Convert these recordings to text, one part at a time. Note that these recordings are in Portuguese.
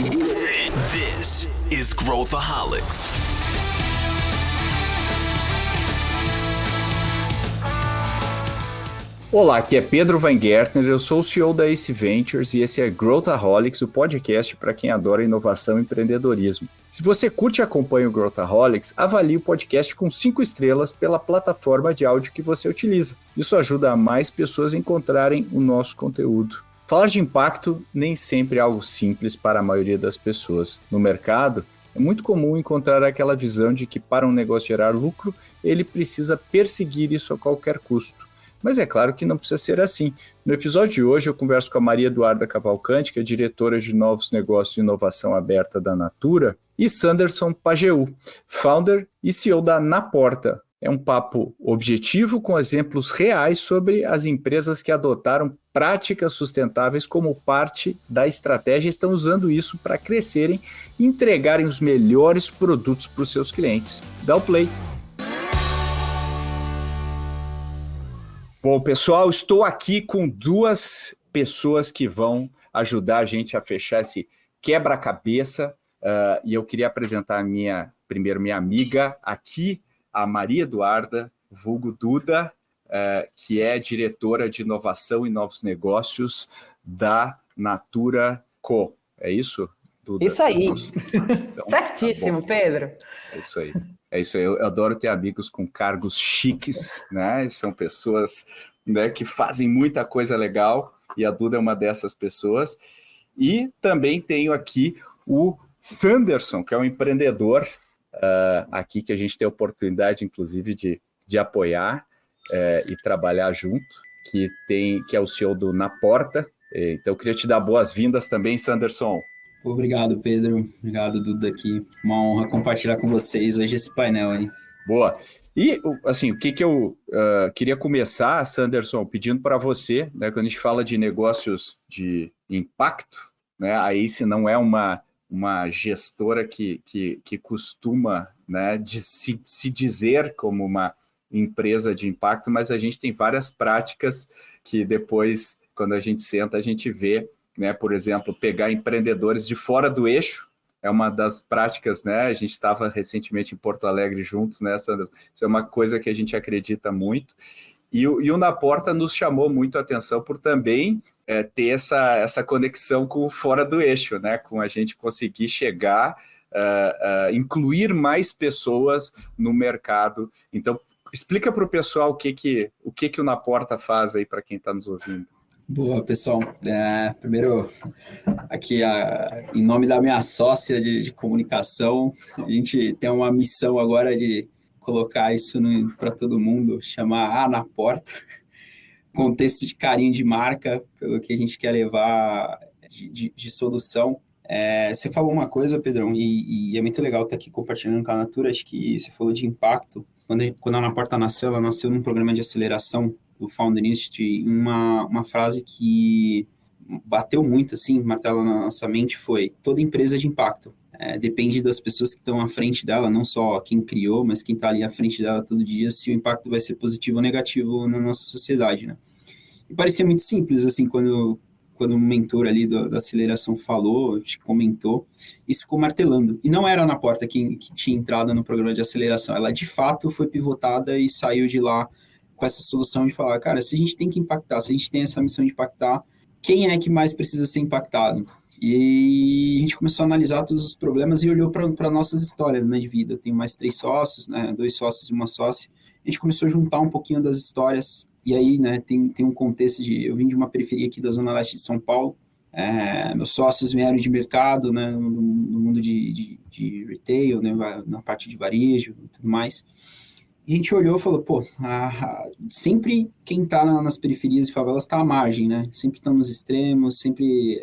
This is Growthaholics. Olá, aqui é Pedro Weingärtner, eu sou o CEO da Ace Ventures e esse é Growthaholics, o podcast para quem adora inovação e empreendedorismo. Se você curte e acompanha o Growthaholics, avalie o podcast com 5 estrelas pela plataforma de áudio que você utiliza. Isso ajuda a mais pessoas a encontrarem o nosso conteúdo. Falar de impacto nem sempre é algo simples para a maioria das pessoas. No mercado, é muito comum encontrar aquela visão de que para um negócio gerar lucro, ele precisa perseguir isso a qualquer custo. Mas é claro que não precisa ser assim. No episódio de hoje eu converso com a Maria Eduarda Cavalcante, que é diretora de Novos Negócios e Inovação Aberta da Natura, e Sanderson Pajeú, founder e CEO da Naporta. É um papo objetivo com exemplos reais sobre as empresas que adotaram práticas sustentáveis como parte da estratégia e estão usando isso para crescerem e entregarem os melhores produtos para os seus clientes. Dá o play! Bom, pessoal, estou aqui com 2 pessoas que vão ajudar a gente a fechar esse quebra-cabeça e eu queria apresentar primeiro minha amiga aqui, a Maria Eduarda, vulgo Duda, que é diretora de inovação e novos negócios da Natura Co. É isso, Duda? Isso aí. Então, certíssimo, tá, Pedro. É isso aí. É isso aí, eu adoro ter amigos com cargos chiques, né? São pessoas, né, que fazem muita coisa legal e a Duda é uma dessas pessoas. E também tenho aqui o Sanderson, que é um empreendedor aqui que a gente tem a oportunidade, inclusive, de apoiar e trabalhar junto, que é o CEO do Naporta. Então, eu queria te dar boas-vindas também, Sanderson. Obrigado, Pedro. Obrigado, Duda, aqui. Uma honra compartilhar com vocês hoje esse painel aí. Boa. E, assim, o que eu queria começar, Sanderson, pedindo para você, né, quando a gente fala de negócios de impacto, né, a Ace não é uma gestora que costuma, né, se dizer como uma empresa de impacto, mas a gente tem várias práticas que depois, quando a gente senta, a gente vê, né, por exemplo, pegar empreendedores de fora do eixo, é uma das práticas, né? A gente estava recentemente em Porto Alegre juntos, né, Sandra? Isso é uma coisa que a gente acredita muito. E o Naporta nos chamou muito a atenção por também ter essa conexão com o fora do eixo, né? Com a gente conseguir chegar, incluir mais pessoas no mercado. Então, explica para o pessoal o que o Naporta faz aí para quem está nos ouvindo. Boa, pessoal. Primeiro, aqui, em nome da minha sócia de comunicação, a gente tem uma missão agora de colocar isso para todo mundo, chamar Na Porta, contexto de carinho de marca, pelo que a gente quer levar de solução. Você falou uma coisa, Pedrão, e é muito legal estar aqui compartilhando com a Natura. Acho que você falou de impacto. Quando a Na Porta nasceu, ela nasceu num programa de aceleração do Founder Institute, uma frase que bateu muito, assim, martelo na nossa mente, foi: toda empresa de impacto depende das pessoas que estão à frente dela, não só quem criou, mas quem está ali à frente dela todo dia, se o impacto vai ser positivo ou negativo na nossa sociedade, né? E parecia muito simples, assim, quando o mentor ali da aceleração falou, comentou, isso ficou martelando. E não era a Na Porta que tinha entrado no programa de aceleração, ela de fato foi pivotada e saiu de lá com essa solução de falar, cara, se a gente tem que impactar, se a gente tem essa missão de impactar, quem é que mais precisa ser impactado? E a gente começou a analisar todos os problemas e olhou para nossas histórias, né, de vida. Eu tenho mais 3 sócios, né, 2 sócios e uma sócia. A gente começou a juntar um pouquinho das histórias e aí, né, tem um contexto eu vim de uma periferia aqui da Zona Leste de São Paulo. Meus sócios vieram de mercado, né, no mundo de retail, né, na parte de varejo e tudo mais. E a gente olhou e falou, sempre quem está nas periferias e favelas está à margem, né? Sempre estão nos extremos, sempre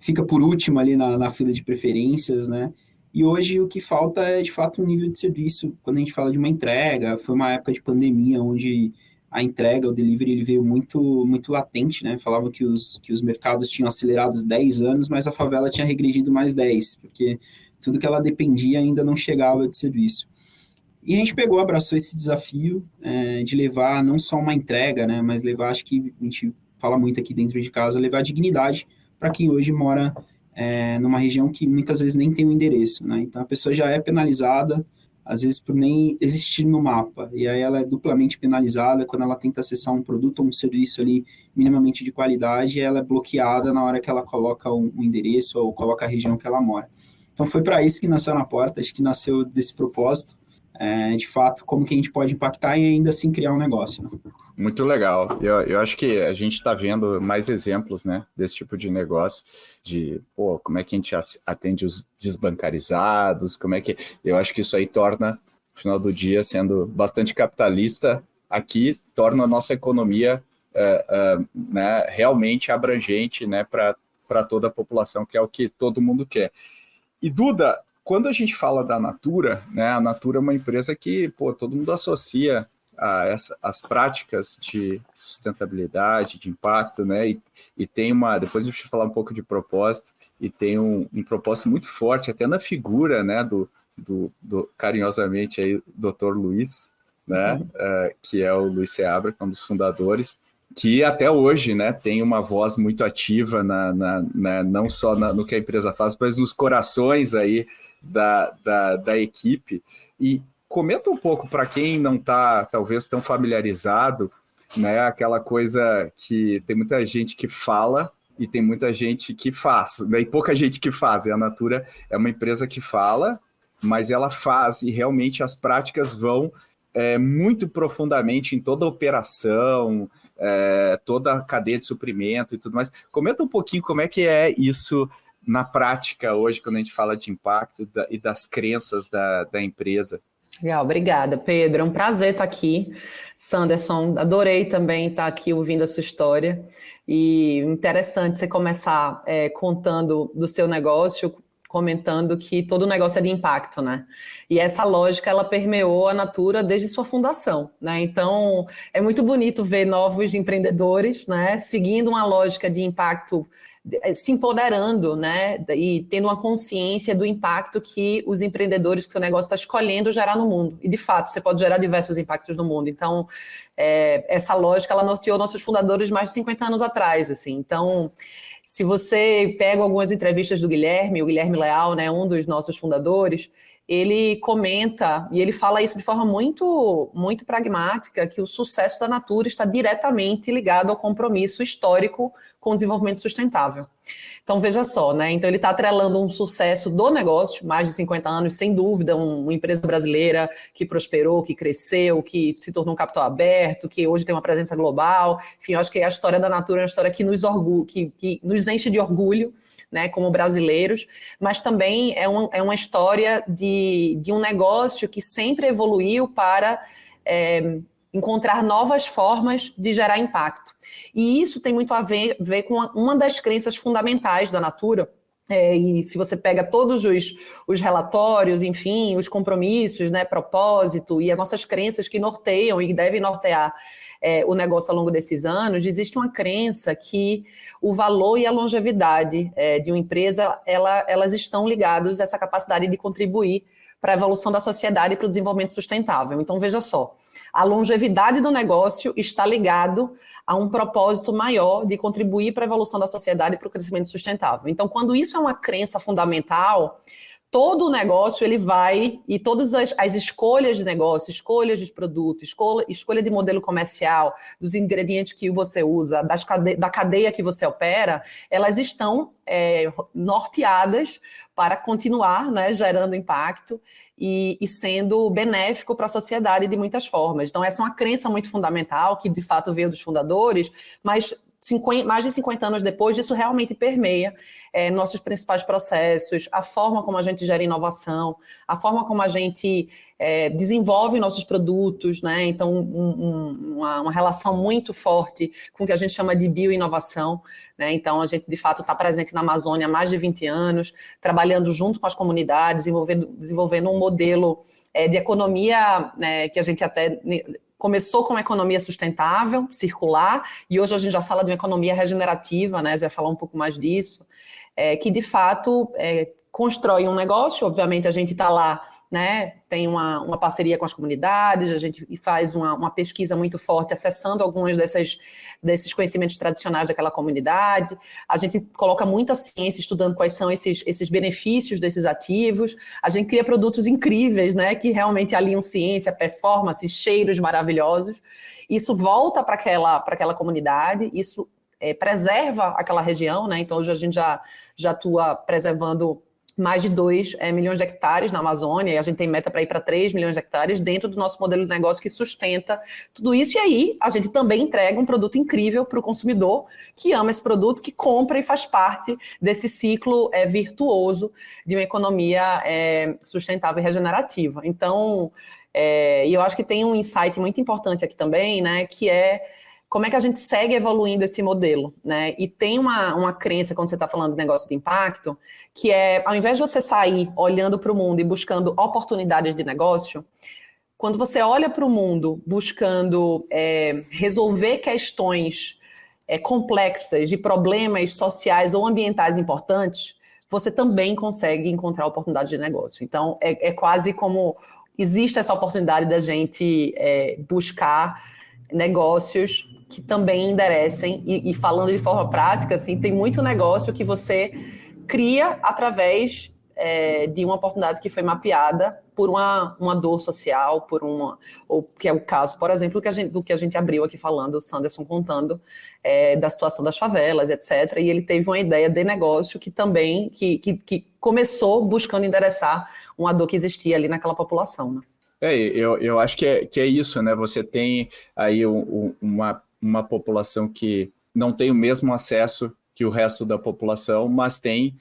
fica por último ali na fila de preferências, né? E hoje o que falta é, de fato, um nível de serviço. Quando a gente fala de uma entrega, foi uma época de pandemia onde a entrega, o delivery, ele veio muito, muito latente, né? Falavam que os mercados tinham acelerado 10 anos, mas a favela tinha regredido mais 10, porque tudo que ela dependia ainda não chegava de serviço. E a gente abraçou esse desafio de levar não só uma entrega, né, mas levar, acho que a gente fala muito aqui dentro de casa, levar dignidade para quem hoje mora numa região que muitas vezes nem tem um endereço, né? Então a pessoa já é penalizada, às vezes por nem existir no mapa, e aí ela é duplamente penalizada quando ela tenta acessar um produto ou um serviço ali minimamente de qualidade, e ela é bloqueada na hora que ela coloca um endereço ou coloca a região que ela mora. Então foi para isso que nasceu Na Porta, acho que nasceu desse propósito, de fato, como que a gente pode impactar e ainda assim criar um negócio, né? Muito legal. Eu acho que a gente está vendo mais exemplos, né, desse tipo de negócio, de como é que a gente atende os desbancarizados, como é que... Eu acho que isso aí torna, no final do dia, sendo bastante capitalista, aqui torna a nossa economia né, realmente abrangente, né, para toda a população, que é o que todo mundo quer. E Duda, quando a gente fala da Natura, né, a Natura é uma empresa que todo mundo associa as práticas de sustentabilidade, de impacto, né? E tem depois a gente vai falar um pouco de propósito, e tem um propósito muito forte, até na figura, né, do carinhosamente aí, Dr. Luiz, né? Que é o Luiz Seabra, que é um dos fundadores, que até hoje, né, tem uma voz muito ativa não só no que a empresa faz, mas nos corações aí da equipe. E comenta um pouco para quem não está, talvez, tão familiarizado, né, aquela coisa que tem muita gente que fala e tem muita gente que faz, né, e pouca gente que faz. E a Natura é uma empresa que fala, mas ela faz, e realmente as práticas vão muito profundamente em toda a operação, toda a cadeia de suprimento e tudo mais. Comenta um pouquinho como é que é isso na prática hoje, quando a gente fala de impacto e das crenças da empresa. Legal, obrigada, Pedro. É um prazer estar aqui. Sanderson, adorei também estar aqui ouvindo a sua história. E interessante você começar contando do seu negócio, comentando que todo negócio é de impacto, né? E essa lógica, ela permeou a Natura desde sua fundação, né? Então, é muito bonito ver novos empreendedores, né, seguindo uma lógica de impacto, se empoderando, né, e tendo uma consciência do impacto que os empreendedores que seu negócio está escolhendo gerar no mundo. E, de fato, você pode gerar diversos impactos no mundo. Então, essa lógica, ela norteou nossos fundadores mais de 50 anos atrás, assim. Então, se você pega algumas entrevistas do Guilherme, o Guilherme Leal, né, um dos nossos fundadores, ele comenta, e ele fala isso de forma muito, muito pragmática, que o sucesso da Natura está diretamente ligado ao compromisso histórico com o desenvolvimento sustentável. Então, veja só, né? Então, ele está atrelando um sucesso do negócio, mais de 50 anos, sem dúvida, uma empresa brasileira que prosperou, que cresceu, que se tornou um capital aberto, que hoje tem uma presença global. Enfim, eu acho que a história da Natura é uma história que nos que nos enche de orgulho, né, como brasileiros, mas também é uma história de um negócio que sempre evoluiu para encontrar novas formas de gerar impacto. E isso tem muito a ver com uma das crenças fundamentais da Natura. E se você pega todos os relatórios, enfim, os compromissos, né, propósito e as nossas crenças que norteiam e devem nortear o negócio ao longo desses anos, existe uma crença que o valor e a longevidade de uma empresa, elas estão ligados a essa capacidade de contribuir para a evolução da sociedade e para o desenvolvimento sustentável. Então, veja só, a longevidade do negócio está ligado a um propósito maior de contribuir para a evolução da sociedade e para o crescimento sustentável. Então, quando isso é uma crença fundamental, todo o negócio ele vai, e todas as escolhas de negócio, escolhas de produto, escolha de modelo comercial, dos ingredientes que você usa, da cadeia que você opera, elas estão norteadas para continuar, né, gerando impacto e sendo benéfico para a sociedade de muitas formas. Então, essa é uma crença muito fundamental, que de fato veio dos fundadores, mas mais de 50 anos depois, isso realmente permeia nossos principais processos, a forma como a gente gera inovação, a forma como a gente desenvolve nossos produtos, né? Então, uma relação muito forte com o que a gente chama de bioinovação, né? Então, a gente, de fato, está presente na Amazônia há mais de 20 anos, trabalhando junto com as comunidades, desenvolvendo um modelo de economia, né, que a gente até começou com uma economia sustentável, circular, e hoje a gente já fala de uma economia regenerativa, né? A gente vai falar um pouco mais disso, que de fato constrói um negócio. Obviamente a gente está lá né? Tem uma parceria com as comunidades, a gente faz uma pesquisa muito forte, acessando alguns desses conhecimentos tradicionais daquela comunidade. A gente coloca muita ciência estudando quais são esses benefícios desses ativos. A gente cria produtos incríveis, né? Que realmente alinham ciência, performance, cheiros maravilhosos. Isso volta para aquela comunidade, isso preserva aquela região, né? Então, hoje a gente já atua preservando mais de 2 milhões de hectares na Amazônia, e a gente tem meta para ir para 3 milhões de hectares dentro do nosso modelo de negócio que sustenta tudo isso. E aí, a gente também entrega um produto incrível para o consumidor que ama esse produto, que compra e faz parte desse ciclo virtuoso de uma economia sustentável e regenerativa. Então, e eu acho que tem um insight muito importante aqui também, né, que é como é que a gente segue evoluindo esse modelo, né? E tem uma crença, quando você está falando de negócio de impacto, que ao invés de você sair olhando para o mundo e buscando oportunidades de negócio, quando você olha para o mundo buscando resolver questões complexas de problemas sociais ou ambientais importantes, você também consegue encontrar oportunidades de negócio. Então, é quase como existe essa oportunidade da gente buscar negócios que também enderecem, e falando de forma prática, assim, tem muito negócio que você cria através de uma oportunidade que foi mapeada por uma dor social, ou que é o caso, por exemplo, do que a gente abriu aqui falando, o Sanderson contando da situação das favelas, etc. E ele teve uma ideia de negócio que também que começou buscando endereçar uma dor que existia ali naquela população, né? Eu acho que é isso, né? Você tem aí uma população que não tem o mesmo acesso que o resto da população, mas tem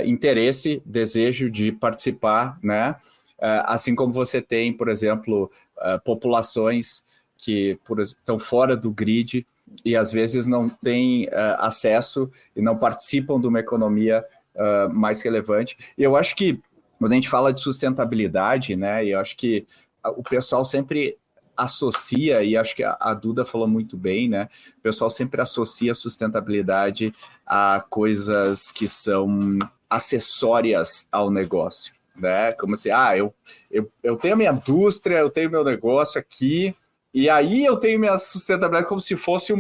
interesse, desejo de participar, né? Assim como você tem, por exemplo, populações que estão fora do grid e às vezes não têm acesso e não participam de uma economia mais relevante. E eu acho que quando a gente fala de sustentabilidade, né, eu acho que o pessoal sempre associa, e acho que a Duda falou muito bem, né, o pessoal sempre associa a sustentabilidade a coisas que são acessórias ao negócio, né, como assim, eu tenho a minha indústria, eu tenho meu negócio aqui, e aí eu tenho minha sustentabilidade como se fosse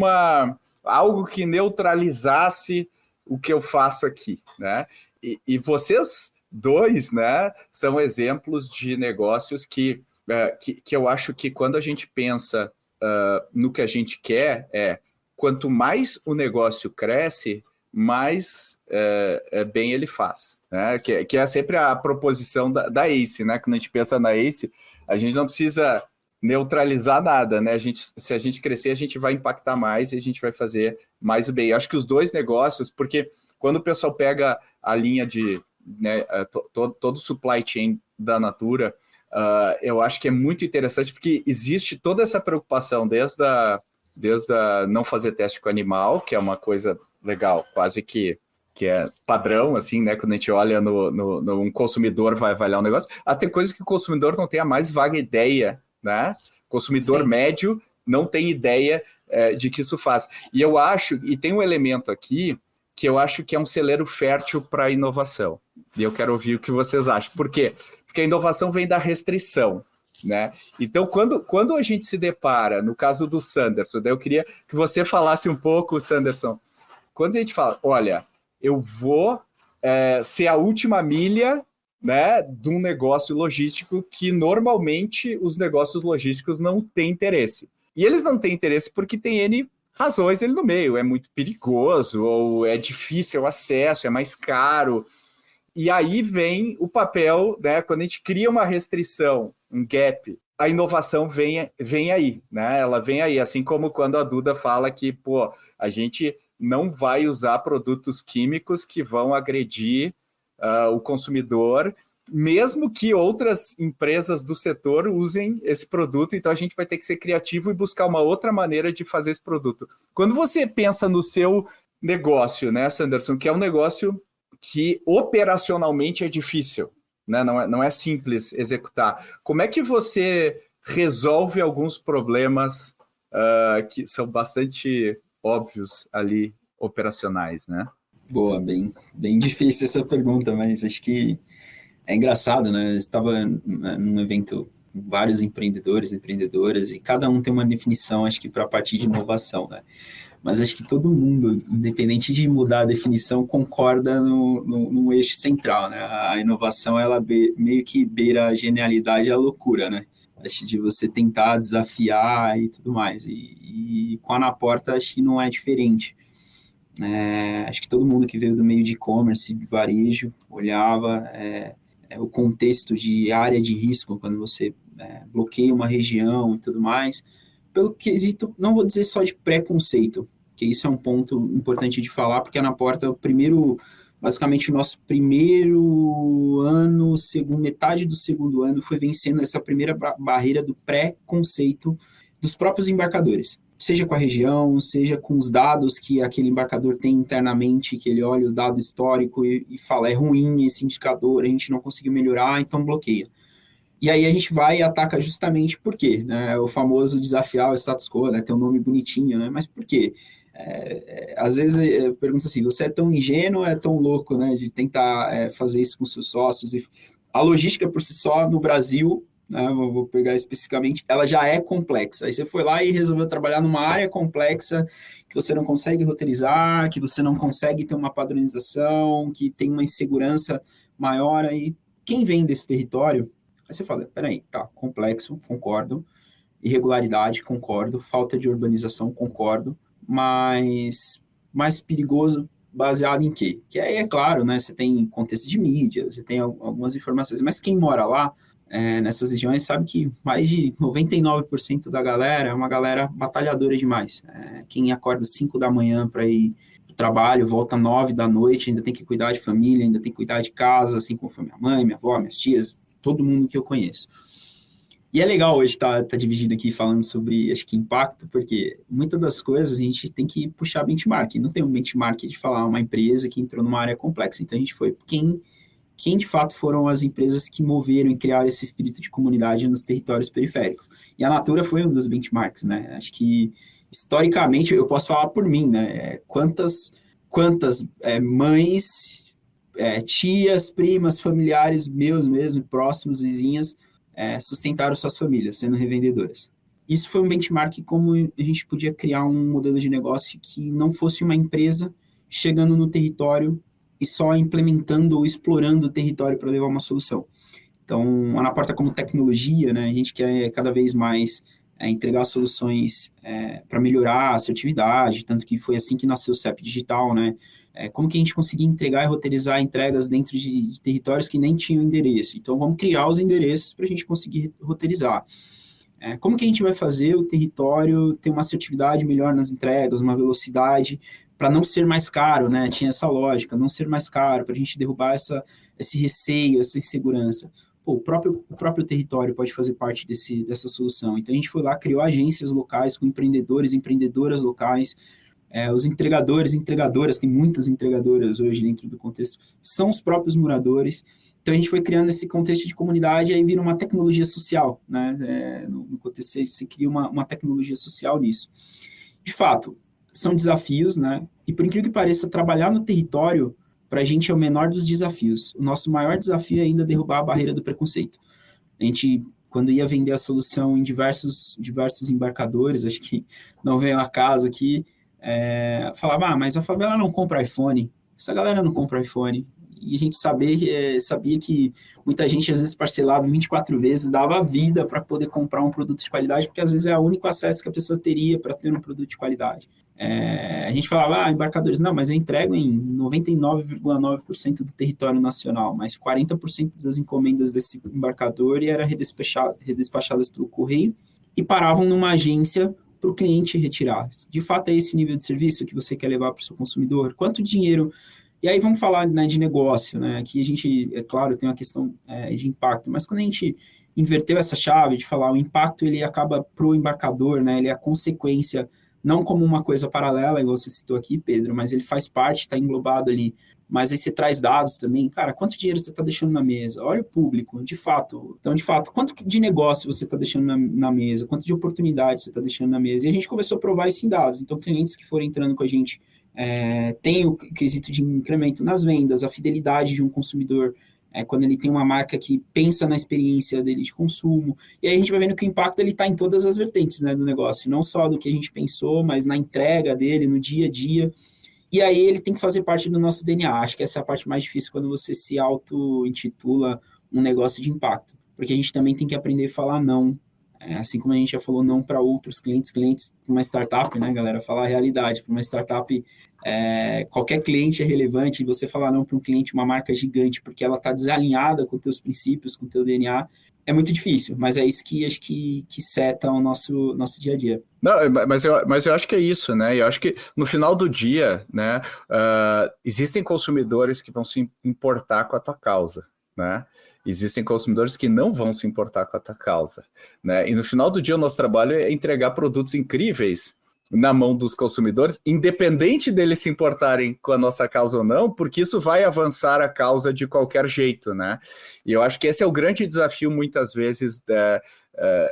algo que neutralizasse o que eu faço aqui, né, e vocês dois, né, são exemplos de negócios que eu acho que quando a gente pensa no que a gente quer, quanto mais o negócio cresce, mais bem ele faz, né? Que é sempre a proposição da ACE, né? Quando a gente pensa na ACE, a gente não precisa neutralizar nada, né? Se a gente crescer, a gente vai impactar mais e a gente vai fazer mais o bem. Eu acho que os dois negócios, porque quando o pessoal pega a linha de né, todo o supply chain da Natura, eu acho que é muito interessante porque existe toda essa preocupação desde a não fazer teste com animal, que é uma coisa legal, quase que é padrão, assim, né? Quando a gente olha um consumidor vai avaliar um negócio, até coisas que o consumidor não tem a mais vaga ideia, né? O consumidor Sim. médio não tem ideia de que isso faz. E eu acho, e tem um elemento aqui que eu acho que é um celeiro fértil para a inovação. E eu quero ouvir o que vocês acham. Por quê? Porque a inovação vem da restrição, né? Então, quando a gente se depara, no caso do Sanderson, daí eu queria que você falasse um pouco, Sanderson, quando a gente fala, olha, eu vou ser a última milha, né, de um negócio logístico que normalmente os negócios logísticos não têm interesse. E eles não têm interesse porque tem N razões ali no meio, é muito perigoso, ou é difícil o acesso, é mais caro. E aí vem o papel, né, quando a gente cria uma restrição, um gap, a inovação vem aí, né? Ela vem aí, assim como quando a Duda fala que, a gente não vai usar produtos químicos que vão agredir o consumidor, mesmo que outras empresas do setor usem esse produto, então a gente vai ter que ser criativo e buscar uma outra maneira de fazer esse produto. Quando você pensa no seu negócio, né, Sanderson, que é um negócio que operacionalmente é difícil, né, não é simples executar, como é que você resolve alguns problemas que são bastante óbvios ali, operacionais, né? Boa, bem difícil essa pergunta, mas acho que É engraçado, né? Eu estava num evento com vários empreendedores, empreendedoras, e cada um tem uma definição, acho que para a partir de inovação, né? Mas acho que todo mundo, independente de mudar a definição, concorda no eixo central, né? A inovação, ela meio que beira a genialidade e a loucura, né? Acho de você tentar desafiar e tudo mais. E com a Na Porta, acho que não é diferente. Acho que todo mundo que veio do meio de e-commerce, de varejo, olhava o contexto de área de risco, quando você bloqueia uma região e tudo mais, pelo quesito, não vou dizer só de preconceito, que isso é um ponto importante de falar, porque a Na Porta, basicamente o nosso primeiro ano, metade do segundo ano, foi vencendo essa primeira barreira do preconceito dos próprios embarcadores. Seja com a região, seja com os dados que aquele embarcador tem internamente, que ele olha o dado histórico e fala, é ruim esse indicador, a gente não conseguiu melhorar, então bloqueia. E aí a gente vai e ataca justamente por quê? Né? O famoso desafiar o status quo, né? Tem um nome bonitinho, né? Mas por quê? Às vezes eu pergunto assim, você é tão ingênuo ou é tão louco, né? De tentar fazer isso com seus sócios? E a logística por si só no Brasil, né, vou pegar especificamente, ela já é complexa. Aí você foi lá e resolveu trabalhar numa área complexa que você não consegue roteirizar, que você não consegue ter uma padronização, que tem uma insegurança maior. Aí quem vem desse território, aí você fala, peraí, tá, complexo, concordo, irregularidade, concordo, falta de urbanização, concordo, mas mais perigoso baseado em quê? Que aí é claro, né, você tem contexto de mídia, você tem algumas informações, mas quem mora lá, nessas regiões, sabe que mais de 99% da galera é uma galera batalhadora demais. Quem acorda 5 da manhã para ir para o trabalho, volta 9 da noite, ainda tem que cuidar de família, ainda tem que cuidar de casa, assim como foi minha mãe, minha avó, minhas tias, todo mundo que eu conheço. E é legal hoje estar dividido aqui falando sobre, acho que, impacto, porque muitas das coisas a gente tem que puxar benchmark. Não tem um benchmark de falar uma empresa que entrou numa área complexa. Então, a gente foi quem de fato foram as empresas que moveram e criaram esse espírito de comunidade nos territórios periféricos. E a Natura foi um dos benchmarks, né? Acho que, historicamente, eu posso falar por mim, né? Quantas mães, tias, primas, familiares meus mesmo, próximos, vizinhas, sustentaram suas famílias, sendo revendedoras. Isso foi um benchmark como a gente podia criar um modelo de negócio que não fosse uma empresa chegando no território e só implementando ou explorando o território para levar uma solução. Então, a Na Porta como tecnologia, né, a gente quer cada vez mais entregar soluções para melhorar a assertividade, tanto que foi assim que nasceu o CEP Digital, né? Como que a gente conseguia entregar e roteirizar entregas dentro de territórios que nem tinham endereço. Então, vamos criar os endereços para a gente conseguir roteirizar. Como que a gente vai fazer o território ter uma assertividade melhor nas entregas, uma velocidade, para não ser mais caro, né? Tinha essa lógica, não ser mais caro, para a gente derrubar esse receio, essa insegurança. Pô, o próprio território pode fazer parte dessa solução. Então, a gente foi lá, criou agências locais com empreendedores, empreendedoras locais, os entregadores, entregadoras, tem muitas entregadoras hoje dentro do contexto, são os próprios moradores. Então, a gente foi criando esse contexto de comunidade e aí vira uma tecnologia social, né? No contexto, você cria uma tecnologia social nisso. De fato, são desafios, né? E por incrível que pareça, trabalhar no território, para a gente, é o menor dos desafios. O nosso maior desafio é ainda derrubar a barreira do preconceito. A gente, quando ia vender a solução em diversos embarcadores, acho que não veio a casa aqui, falava, mas a favela não compra iPhone, essa galera não compra iPhone. E a gente sabia que muita gente, às vezes, parcelava 24 vezes, dava a vida para poder comprar um produto de qualidade, porque, às vezes, é o único acesso que a pessoa teria para ter um produto de qualidade. A gente falava, embarcadores, não, mas eu entrego em 99,9% do território nacional, mas 40% das encomendas desse embarcador eram redespachadas pelo correio e paravam numa agência para o cliente retirar. De fato, é esse nível de serviço que você quer levar para o seu consumidor? Quanto dinheiro... E aí vamos falar, né, de negócio, né? Aqui a gente, é claro, tem uma questão de impacto, mas quando a gente inverteu essa chave de falar o impacto, ele acaba pro embarcador, né? Ele é a consequência, não como uma coisa paralela, igual você citou aqui, Pedro, mas ele faz parte, está englobado ali. Mas aí você traz dados também, cara, quanto dinheiro você está deixando na mesa? Olha o público, de fato. Então, de fato, quanto de negócio você está deixando na mesa? Quanto de oportunidade você está deixando na mesa? E a gente começou a provar isso em dados. Então, clientes que forem entrando com a gente tem o quesito de incremento nas vendas, a fidelidade de um consumidor quando ele tem uma marca que pensa na experiência dele de consumo. E aí a gente vai vendo que o impacto está em todas as vertentes, né, do negócio, não só do que a gente pensou, mas na entrega dele, no dia a dia. E aí ele tem que fazer parte do nosso DNA. Acho que essa é a parte mais difícil quando você se auto-intitula um negócio de impacto, porque a gente também tem que aprender a falar não. Assim como a gente já falou não para outros clientes, para uma startup, né, galera? Falar a realidade. Para uma startup, qualquer cliente é relevante, e você falar não para um cliente, uma marca gigante, porque ela está desalinhada com teus princípios, com teu DNA, é muito difícil, mas é isso que acho que seta o nosso dia a dia. Não, mas eu acho que é isso, né? Eu acho que no final do dia, né, existem consumidores que vão se importar com a tua causa, né? Existem consumidores que não vão se importar com a tua causa, né? E no final do dia o nosso trabalho é entregar produtos incríveis na mão dos consumidores, independente deles se importarem com a nossa causa ou não, porque isso vai avançar a causa de qualquer jeito, né? E eu acho que esse é o grande desafio, muitas vezes,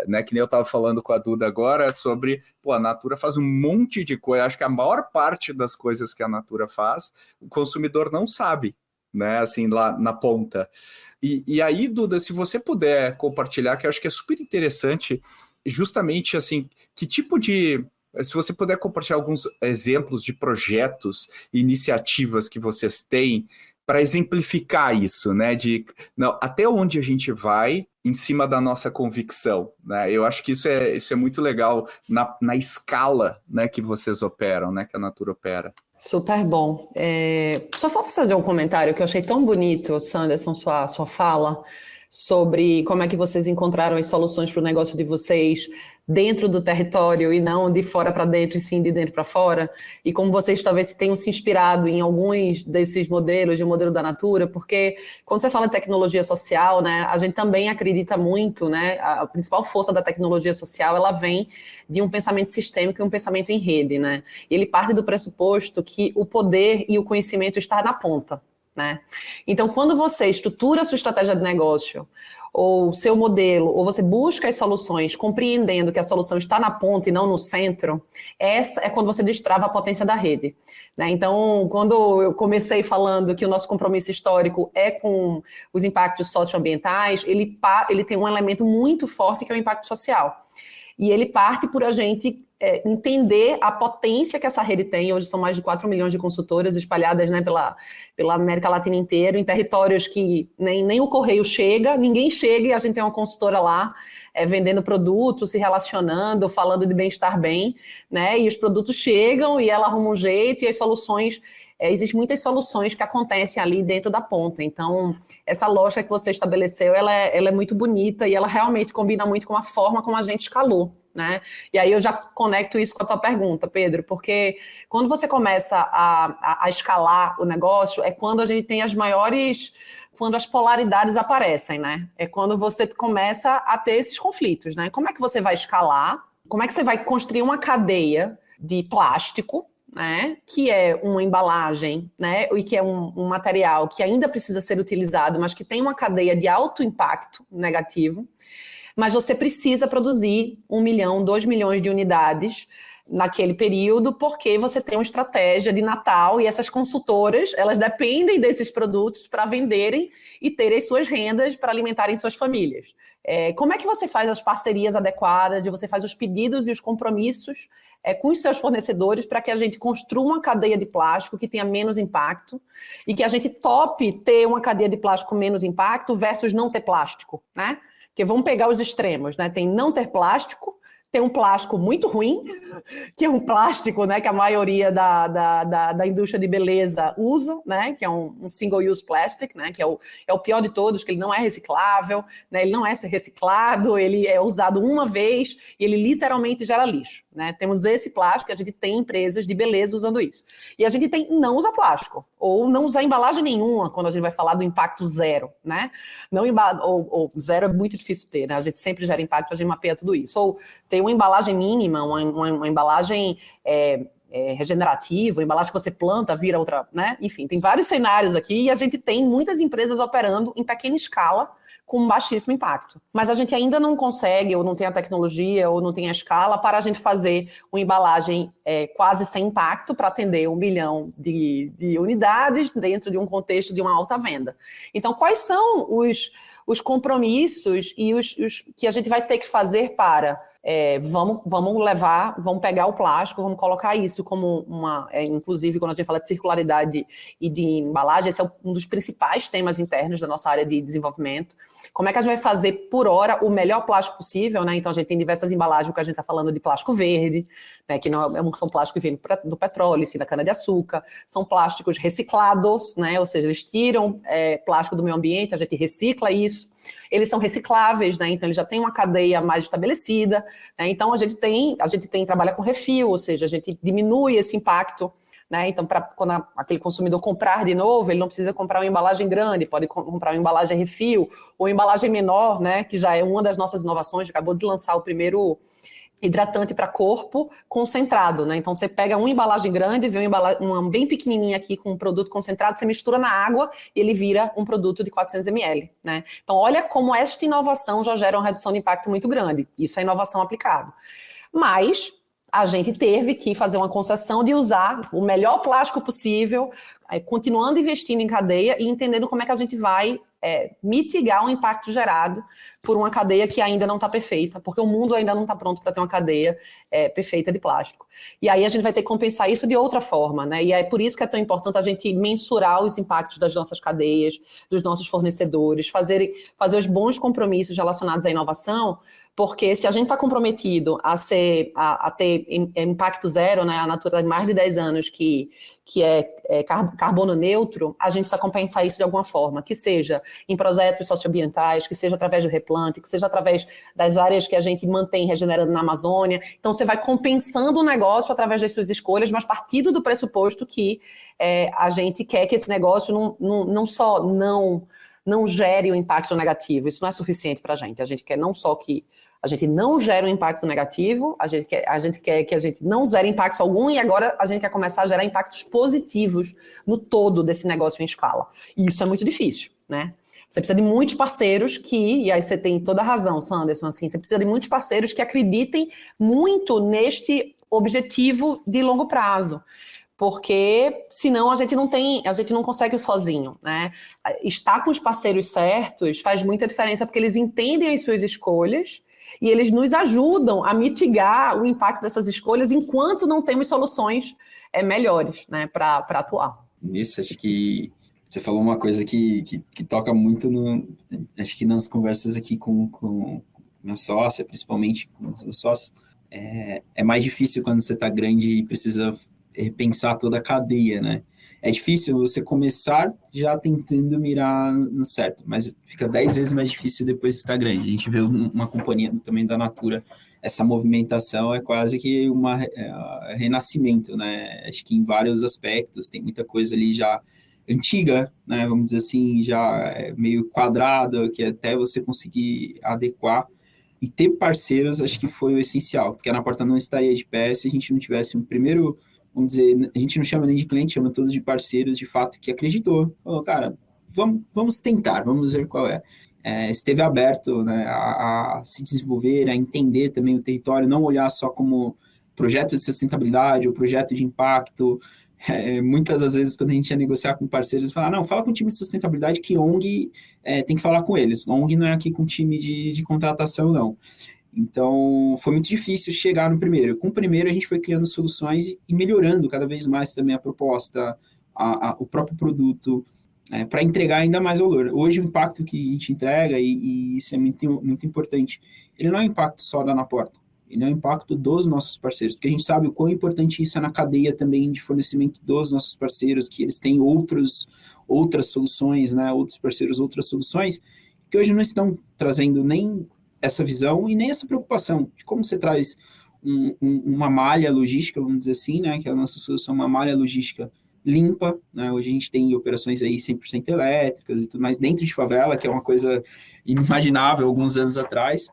né, que nem eu estava falando com a Duda agora, sobre, a Natura faz um monte de coisa, acho que a maior parte das coisas que a Natura faz, o consumidor não sabe, né, assim, lá na ponta. E aí, Duda, se você puder compartilhar, que eu acho que é super interessante, justamente, assim, que tipo de... Se você puder compartilhar alguns exemplos de projetos, iniciativas que vocês têm para exemplificar isso, né? Até onde a gente vai em cima da nossa convicção, né? Eu acho que isso é muito legal na escala, né, que vocês operam, né, que a Natura opera. Super bom. Só vou fazer um comentário que eu achei tão bonito, Sanderson, sua fala, sobre como é que vocês encontraram as soluções para o negócio de vocês dentro do território e não de fora para dentro, e sim de dentro para fora, e como vocês talvez tenham se inspirado em alguns desses modelos, de um modelo da Natura, porque quando você fala de tecnologia social, né, a gente também acredita muito, né, a principal força da tecnologia social, ela vem de um pensamento sistêmico e um pensamento em rede, né, e ele parte do pressuposto que o poder e o conhecimento está na ponta, né? Então, quando você estrutura a sua estratégia de negócio, ou seu modelo, ou você busca as soluções compreendendo que a solução está na ponta e não no centro, essa é quando você destrava a potência da rede, né? Então, quando eu comecei falando que o nosso compromisso histórico é com os impactos socioambientais, ele tem um elemento muito forte que é o impacto social. E ele parte por a gente entender a potência que essa rede tem. Hoje são mais de 4 milhões de consultoras espalhadas, né, pela América Latina inteira, em territórios que nem o correio chega, ninguém chega, e a gente tem uma consultora lá vendendo produtos, se relacionando, falando de bem-estar bem, né, e os produtos chegam e ela arruma um jeito, e as soluções... Existem muitas soluções que acontecem ali dentro da ponta. Então, essa lógica que você estabeleceu, ela é muito bonita, e ela realmente combina muito com a forma como a gente escalou, né? E aí eu já conecto isso com a tua pergunta, Pedro, porque quando você começa a escalar o negócio, é quando a gente tem quando as polaridades aparecem, né? É quando você começa a ter esses conflitos, né? Como é que você vai escalar? Como é que você vai construir uma cadeia de plástico, né, que é uma embalagem, né, e que é um material que ainda precisa ser utilizado, mas que tem uma cadeia de alto impacto negativo, mas você precisa produzir 1 milhão, 2 milhões de unidades naquele período, porque você tem uma estratégia de Natal, e essas consultoras, elas dependem desses produtos para venderem e terem suas rendas para alimentarem suas famílias. Como é que você faz as parcerias adequadas, você faz os pedidos e os compromissos com os seus fornecedores para que a gente construa uma cadeia de plástico que tenha menos impacto e que a gente tope ter uma cadeia de plástico com menos impacto versus não ter plástico, né? Porque vamos pegar os extremos, né? Tem não ter plástico, tem um plástico muito ruim, que é um plástico, né, que a maioria da indústria de beleza usa, né, que é um single-use plastic, né, que é o pior de todos, que ele não é reciclável, né, ele não é reciclado, ele é usado uma vez e ele literalmente gera lixo, né? Temos esse plástico, a gente tem empresas de beleza usando isso. E a gente tem não usar plástico, ou não usar embalagem nenhuma, quando a gente vai falar do impacto zero, né? Ou zero é muito difícil ter, né? A gente sempre gera impacto, a gente mapeia tudo isso. Ou tem uma embalagem mínima, uma embalagem regenerativo, embalagem que você planta, vira outra, né? Enfim, tem vários cenários aqui e a gente tem muitas empresas operando em pequena escala com baixíssimo impacto. Mas a gente ainda não consegue, ou não tem a tecnologia, ou não tem a escala para a gente fazer uma embalagem quase sem impacto para atender 1 milhão de unidades dentro de um contexto de uma alta venda. Então, quais são os compromissos e os que a gente vai ter que fazer para... vamos pegar o plástico, vamos colocar isso como inclusive quando a gente fala de circularidade e de embalagem, esse é um dos principais temas internos da nossa área de desenvolvimento. Como é que a gente vai fazer, por hora, o melhor plástico possível, né? Então a gente tem diversas embalagens, que a gente está falando de plástico verde, né? Que não são plásticos que vêm do petróleo, sim, da cana-de-açúcar, são plásticos reciclados, né? Ou seja, eles tiram plástico do meio ambiente, a gente recicla isso. Eles são recicláveis, né? Então eles já têm uma cadeia mais estabelecida, né? Então a gente trabalha com refil, ou seja, a gente diminui esse impacto, né? Então quando aquele consumidor comprar de novo, ele não precisa comprar uma embalagem grande, pode comprar uma embalagem refil ou uma embalagem menor, né? Que já é uma das nossas inovações, acabou de lançar o primeiro hidratante para corpo concentrado, né? Então você pega uma embalagem grande, vê uma bem pequenininha aqui com um produto concentrado, você mistura na água e ele vira um produto de 400 ml, né? Então olha como esta inovação já gera uma redução de impacto muito grande. Isso é inovação aplicada. Mas a gente teve que fazer uma concessão de usar o melhor plástico possível, continuando investindo em cadeia e entendendo como é que a gente vai mitigar o impacto gerado por uma cadeia que ainda não está perfeita, porque o mundo ainda não está pronto para ter uma cadeia perfeita de plástico. E aí a gente vai ter que compensar isso de outra forma, né? E é por isso que é tão importante a gente mensurar os impactos das nossas cadeias, dos nossos fornecedores, fazer os bons compromissos relacionados à inovação, porque se a gente está comprometido a ter impacto zero, né, a Natura de mais de 10 anos que é carbono neutro, a gente precisa compensar isso de alguma forma, que seja em projetos socioambientais, que seja através do replante, que seja através das áreas que a gente mantém regenerando na Amazônia. Então você vai compensando o negócio através das suas escolhas, mas partindo do pressuposto que a gente quer que esse negócio não só não gere um impacto negativo. Isso não é suficiente para a gente. A gente quer não só que a gente não gere um impacto negativo, a gente quer que a gente não gere impacto algum e agora a gente quer começar a gerar impactos positivos no todo desse negócio em escala. E isso é muito difícil, né? Você precisa de muitos parceiros e aí você tem toda a razão, Sanderson, assim, você precisa de muitos parceiros que acreditem muito neste objetivo de longo prazo. Porque senão a gente não consegue sozinho, né? Estar com os parceiros certos faz muita diferença porque eles entendem as suas escolhas e eles nos ajudam a mitigar o impacto dessas escolhas enquanto não temos soluções melhores, né, para atuar. Nisso, acho que você falou uma coisa que toca muito acho que nas conversas aqui com minha sócia, principalmente com os meus sócios, é mais difícil quando você está grande e precisa repensar toda a cadeia, né? É difícil você começar já tentando mirar no certo, mas fica 10 vezes mais difícil depois que está grande. A gente vê uma companhia também da Natura, essa movimentação é quase que renascimento, né? Acho que em vários aspectos, tem muita coisa ali já antiga, né? Vamos dizer assim, já meio quadrada, que até você conseguir adequar. E ter parceiros, acho que foi o essencial, porque a Ana Porta não estaria de pé se a gente não tivesse um primeiro... Vamos dizer, a gente não chama nem de cliente, chama todos de parceiros, de fato, que acreditou. Falou, cara, vamos tentar, vamos ver qual é. Esteve aberto, né, a se desenvolver, a entender também o território, não olhar só como projeto de sustentabilidade ou projeto de impacto. Muitas das vezes, quando a gente ia negociar com parceiros, fala, não, fala com o time de sustentabilidade que ONG tem que falar com eles. ONG não é aqui com time de contratação, não. Então, foi muito difícil chegar no primeiro. Com o primeiro, a gente foi criando soluções e melhorando cada vez mais também a proposta, o próprio produto, para entregar ainda mais valor. Hoje, o impacto que a gente entrega, e isso é muito, muito importante, ele não é um impacto só da Na Porta, ele é um impacto dos nossos parceiros, porque a gente sabe o quão importante isso é na cadeia também de fornecimento dos nossos parceiros, que eles têm outras soluções, né, outros parceiros, outras soluções, que hoje não estão trazendo nem essa visão e nem essa preocupação de como você traz uma malha logística, vamos dizer assim, né, que é a nossa solução, uma malha logística limpa, né, hoje a gente tem operações aí 100% elétricas e tudo mais dentro de favela, que é uma coisa inimaginável alguns anos atrás,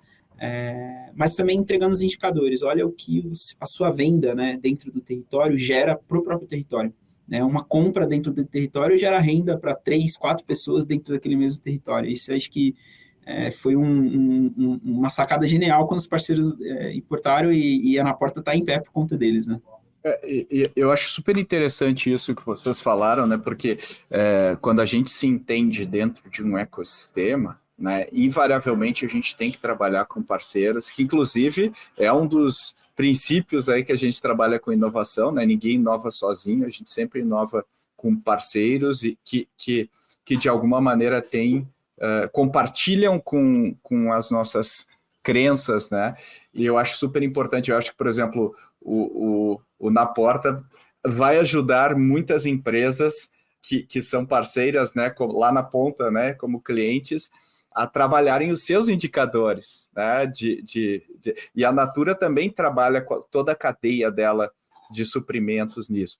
mas também entregando os indicadores. Olha o que a sua venda, né, dentro do território gera para o próprio território. Né? Uma compra dentro do território gera renda para 3, 4 pessoas dentro daquele mesmo território. Isso eu acho que foi uma sacada genial quando os parceiros importaram e a Anaporta está em pé por conta deles, né? Eu acho super interessante isso que vocês falaram, né? Porque quando a gente se entende dentro de um ecossistema, né, invariavelmente a gente tem que trabalhar com parceiros, que inclusive é um dos princípios aí que a gente trabalha com inovação, né? Ninguém inova sozinho, a gente sempre inova com parceiros e que de alguma maneira compartilham com as nossas crenças, né? E eu acho super importante. Eu acho que, por exemplo, o Na Porta vai ajudar muitas empresas que são parceiras, né, lá na ponta, né, como clientes, a trabalharem os seus indicadores, né, e a Natura também trabalha com toda a cadeia dela de suprimentos nisso.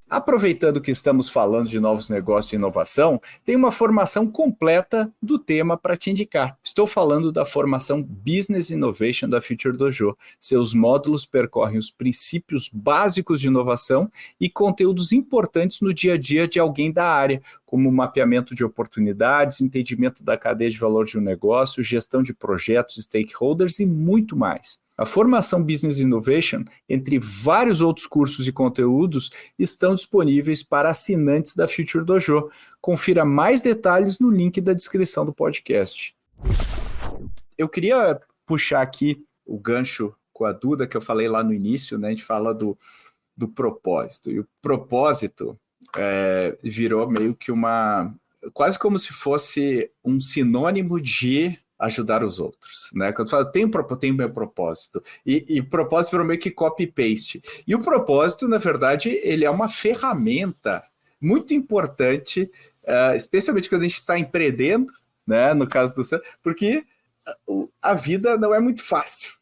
Aproveitando que estamos falando de novos negócios e inovação, tem uma formação completa do tema para te indicar. Estou falando da formação Business Innovation da Future Dojo. Seus módulos percorrem os princípios básicos de inovação e conteúdos importantes no dia a dia de alguém da área, como mapeamento de oportunidades, entendimento da cadeia de valor de um negócio, gestão de projetos, stakeholders e muito mais. A formação Business Innovation, entre vários outros cursos e conteúdos, estão disponíveis para assinantes da Future Dojo. Confira mais detalhes no link da descrição do podcast. Eu queria puxar aqui o gancho com a Duda, que eu falei lá no início, né? A gente fala do propósito. E o propósito virou meio que quase como se fosse um sinônimo de ajudar os outros, né? Quando fala, tem meu propósito. E propósito virou meio que copy-paste. E o propósito, na verdade, ele é uma ferramenta muito importante, especialmente quando a gente está empreendendo, né? No caso do Sam, porque a vida não é muito fácil.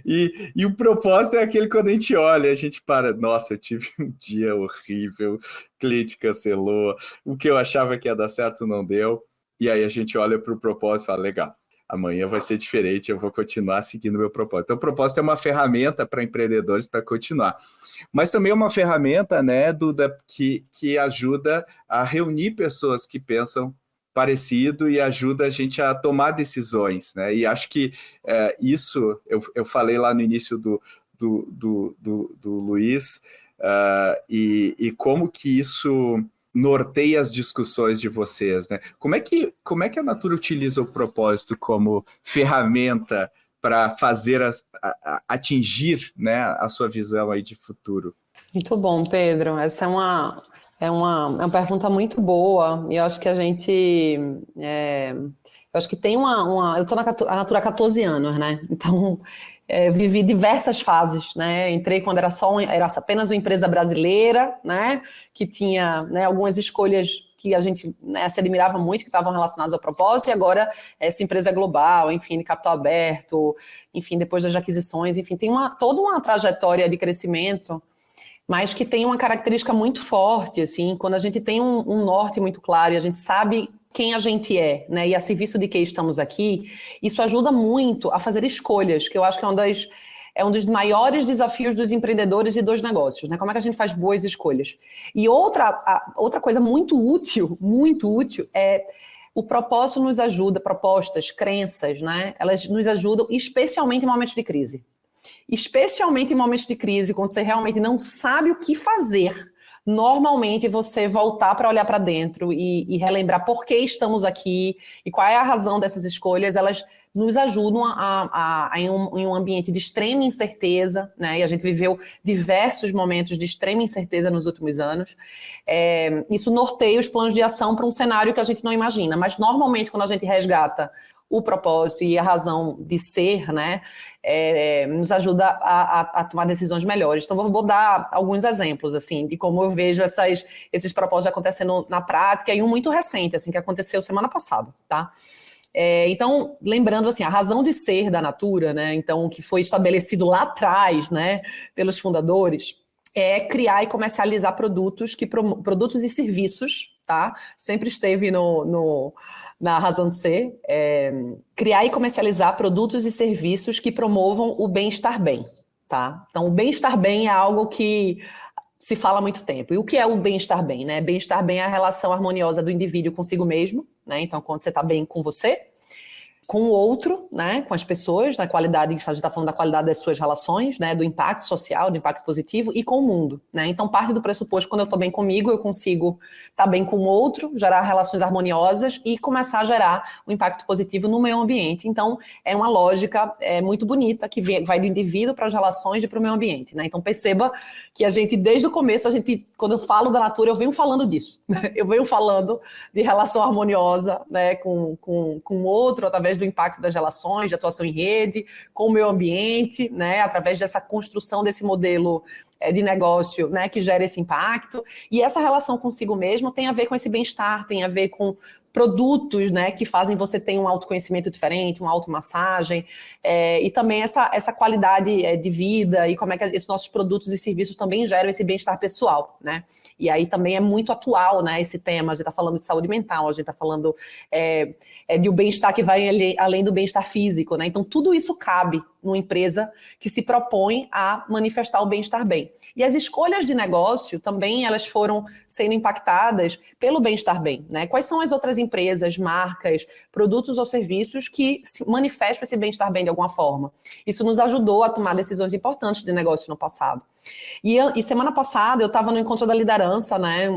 E o propósito é aquele quando a gente olha, a gente para, nossa, eu tive um dia horrível, o cliente cancelou, o que eu achava que ia dar certo não deu. E aí a gente olha para o propósito e fala, legal, amanhã vai ser diferente, eu vou continuar seguindo o meu propósito. Então, o propósito é uma ferramenta para empreendedores para continuar. Mas também é uma ferramenta, né, Duda, que ajuda a reunir pessoas que pensam parecido e ajuda a gente a tomar decisões, né? E acho que isso, eu falei lá no início do Luiz, e como que isso norteia as discussões de vocês, né? Como é que a Natura utiliza o propósito como ferramenta para fazer atingir, né, a sua visão aí de futuro? Muito bom, Pedro. Essa é uma pergunta muito boa. E eu acho que a gente eu acho que tem eu estou na Natura há 14 anos, né? Então vivi diversas fases, né? Entrei quando era apenas uma empresa brasileira, né? Que tinha, né, algumas escolhas que a gente, né, se admirava muito, que estavam relacionadas ao propósito, e agora essa empresa é global, enfim, de capital aberto, enfim, depois das aquisições, enfim, tem toda uma trajetória de crescimento, mas que tem uma característica muito forte, assim, quando a gente tem um norte muito claro e a gente sabe quem a gente é, né, e a serviço de que estamos aqui, isso ajuda muito a fazer escolhas, que eu acho que é um dos maiores desafios dos empreendedores e dos negócios, né? Como é que a gente faz boas escolhas? E outra coisa muito útil é o propósito nos ajuda, propostas, crenças, né? Elas nos ajudam especialmente em momentos de crise. Especialmente em momentos de crise, quando você realmente não sabe o que fazer, normalmente você voltar para olhar para dentro e relembrar por que estamos aqui e qual é a razão dessas escolhas, elas nos ajudam em um ambiente de extrema incerteza, né? E a gente viveu diversos momentos de extrema incerteza nos últimos anos. Isso norteia os planos de ação para um cenário que a gente não imagina, mas normalmente quando a gente resgata o propósito e a razão de ser, né, nos ajuda a tomar decisões melhores. Então, vou dar alguns exemplos, assim, de como eu vejo esses propósitos acontecendo na prática, e um muito recente, assim, que aconteceu semana passada, tá? Então, lembrando, assim, a razão de ser da Natura, né, então, que foi estabelecido lá atrás, né, pelos fundadores, é criar e comercializar produtos e serviços, tá? Sempre esteve na razão de ser. Criar e comercializar produtos e serviços que promovam o bem-estar bem, tá? Então, o bem-estar bem é algo que se fala há muito tempo. E o que é o bem-estar bem, né? Bem-estar bem é a relação harmoniosa do indivíduo consigo mesmo, né? Então, quando você está bem com você, com o outro, né, com as pessoas, na qualidade, a gente está falando da qualidade das suas relações, né, do impacto social, do impacto positivo, e com o mundo, né? Então, parte do pressuposto, quando eu estou bem comigo, eu consigo estar bem com o outro, gerar relações harmoniosas e começar a gerar um impacto positivo no meio ambiente. Então, é uma lógica muito bonita, que vai do indivíduo para as relações e para o meio ambiente, né? Então, perceba que a gente, desde o começo, quando eu falo da Natura, eu venho falando disso, né? Eu venho falando de relação harmoniosa, né, com o outro, através do impacto das relações, de atuação em rede, com o meio ambiente, né, através dessa construção desse modelo de negócio, né, que gera esse impacto. E essa relação consigo mesmo tem a ver com esse bem-estar, tem a ver com produtos, né, que fazem você ter um autoconhecimento diferente, uma automassagem, e também essa qualidade de vida e como é que esses nossos produtos e serviços também geram esse bem-estar pessoal, né? E aí também é muito atual, né, esse tema. A gente está falando de saúde mental, a gente está falando de um bem-estar que vai além do bem-estar físico, né? Então tudo isso cabe numa empresa que se propõe a manifestar o bem-estar bem. E as escolhas de negócio também, elas foram sendo impactadas pelo bem-estar bem, né? Quais são as outras empresas, marcas, produtos ou serviços que manifestam esse bem-estar bem de alguma forma? Isso nos ajudou a tomar decisões importantes de negócio no passado. E semana passada eu estava no Encontro da Liderança, né,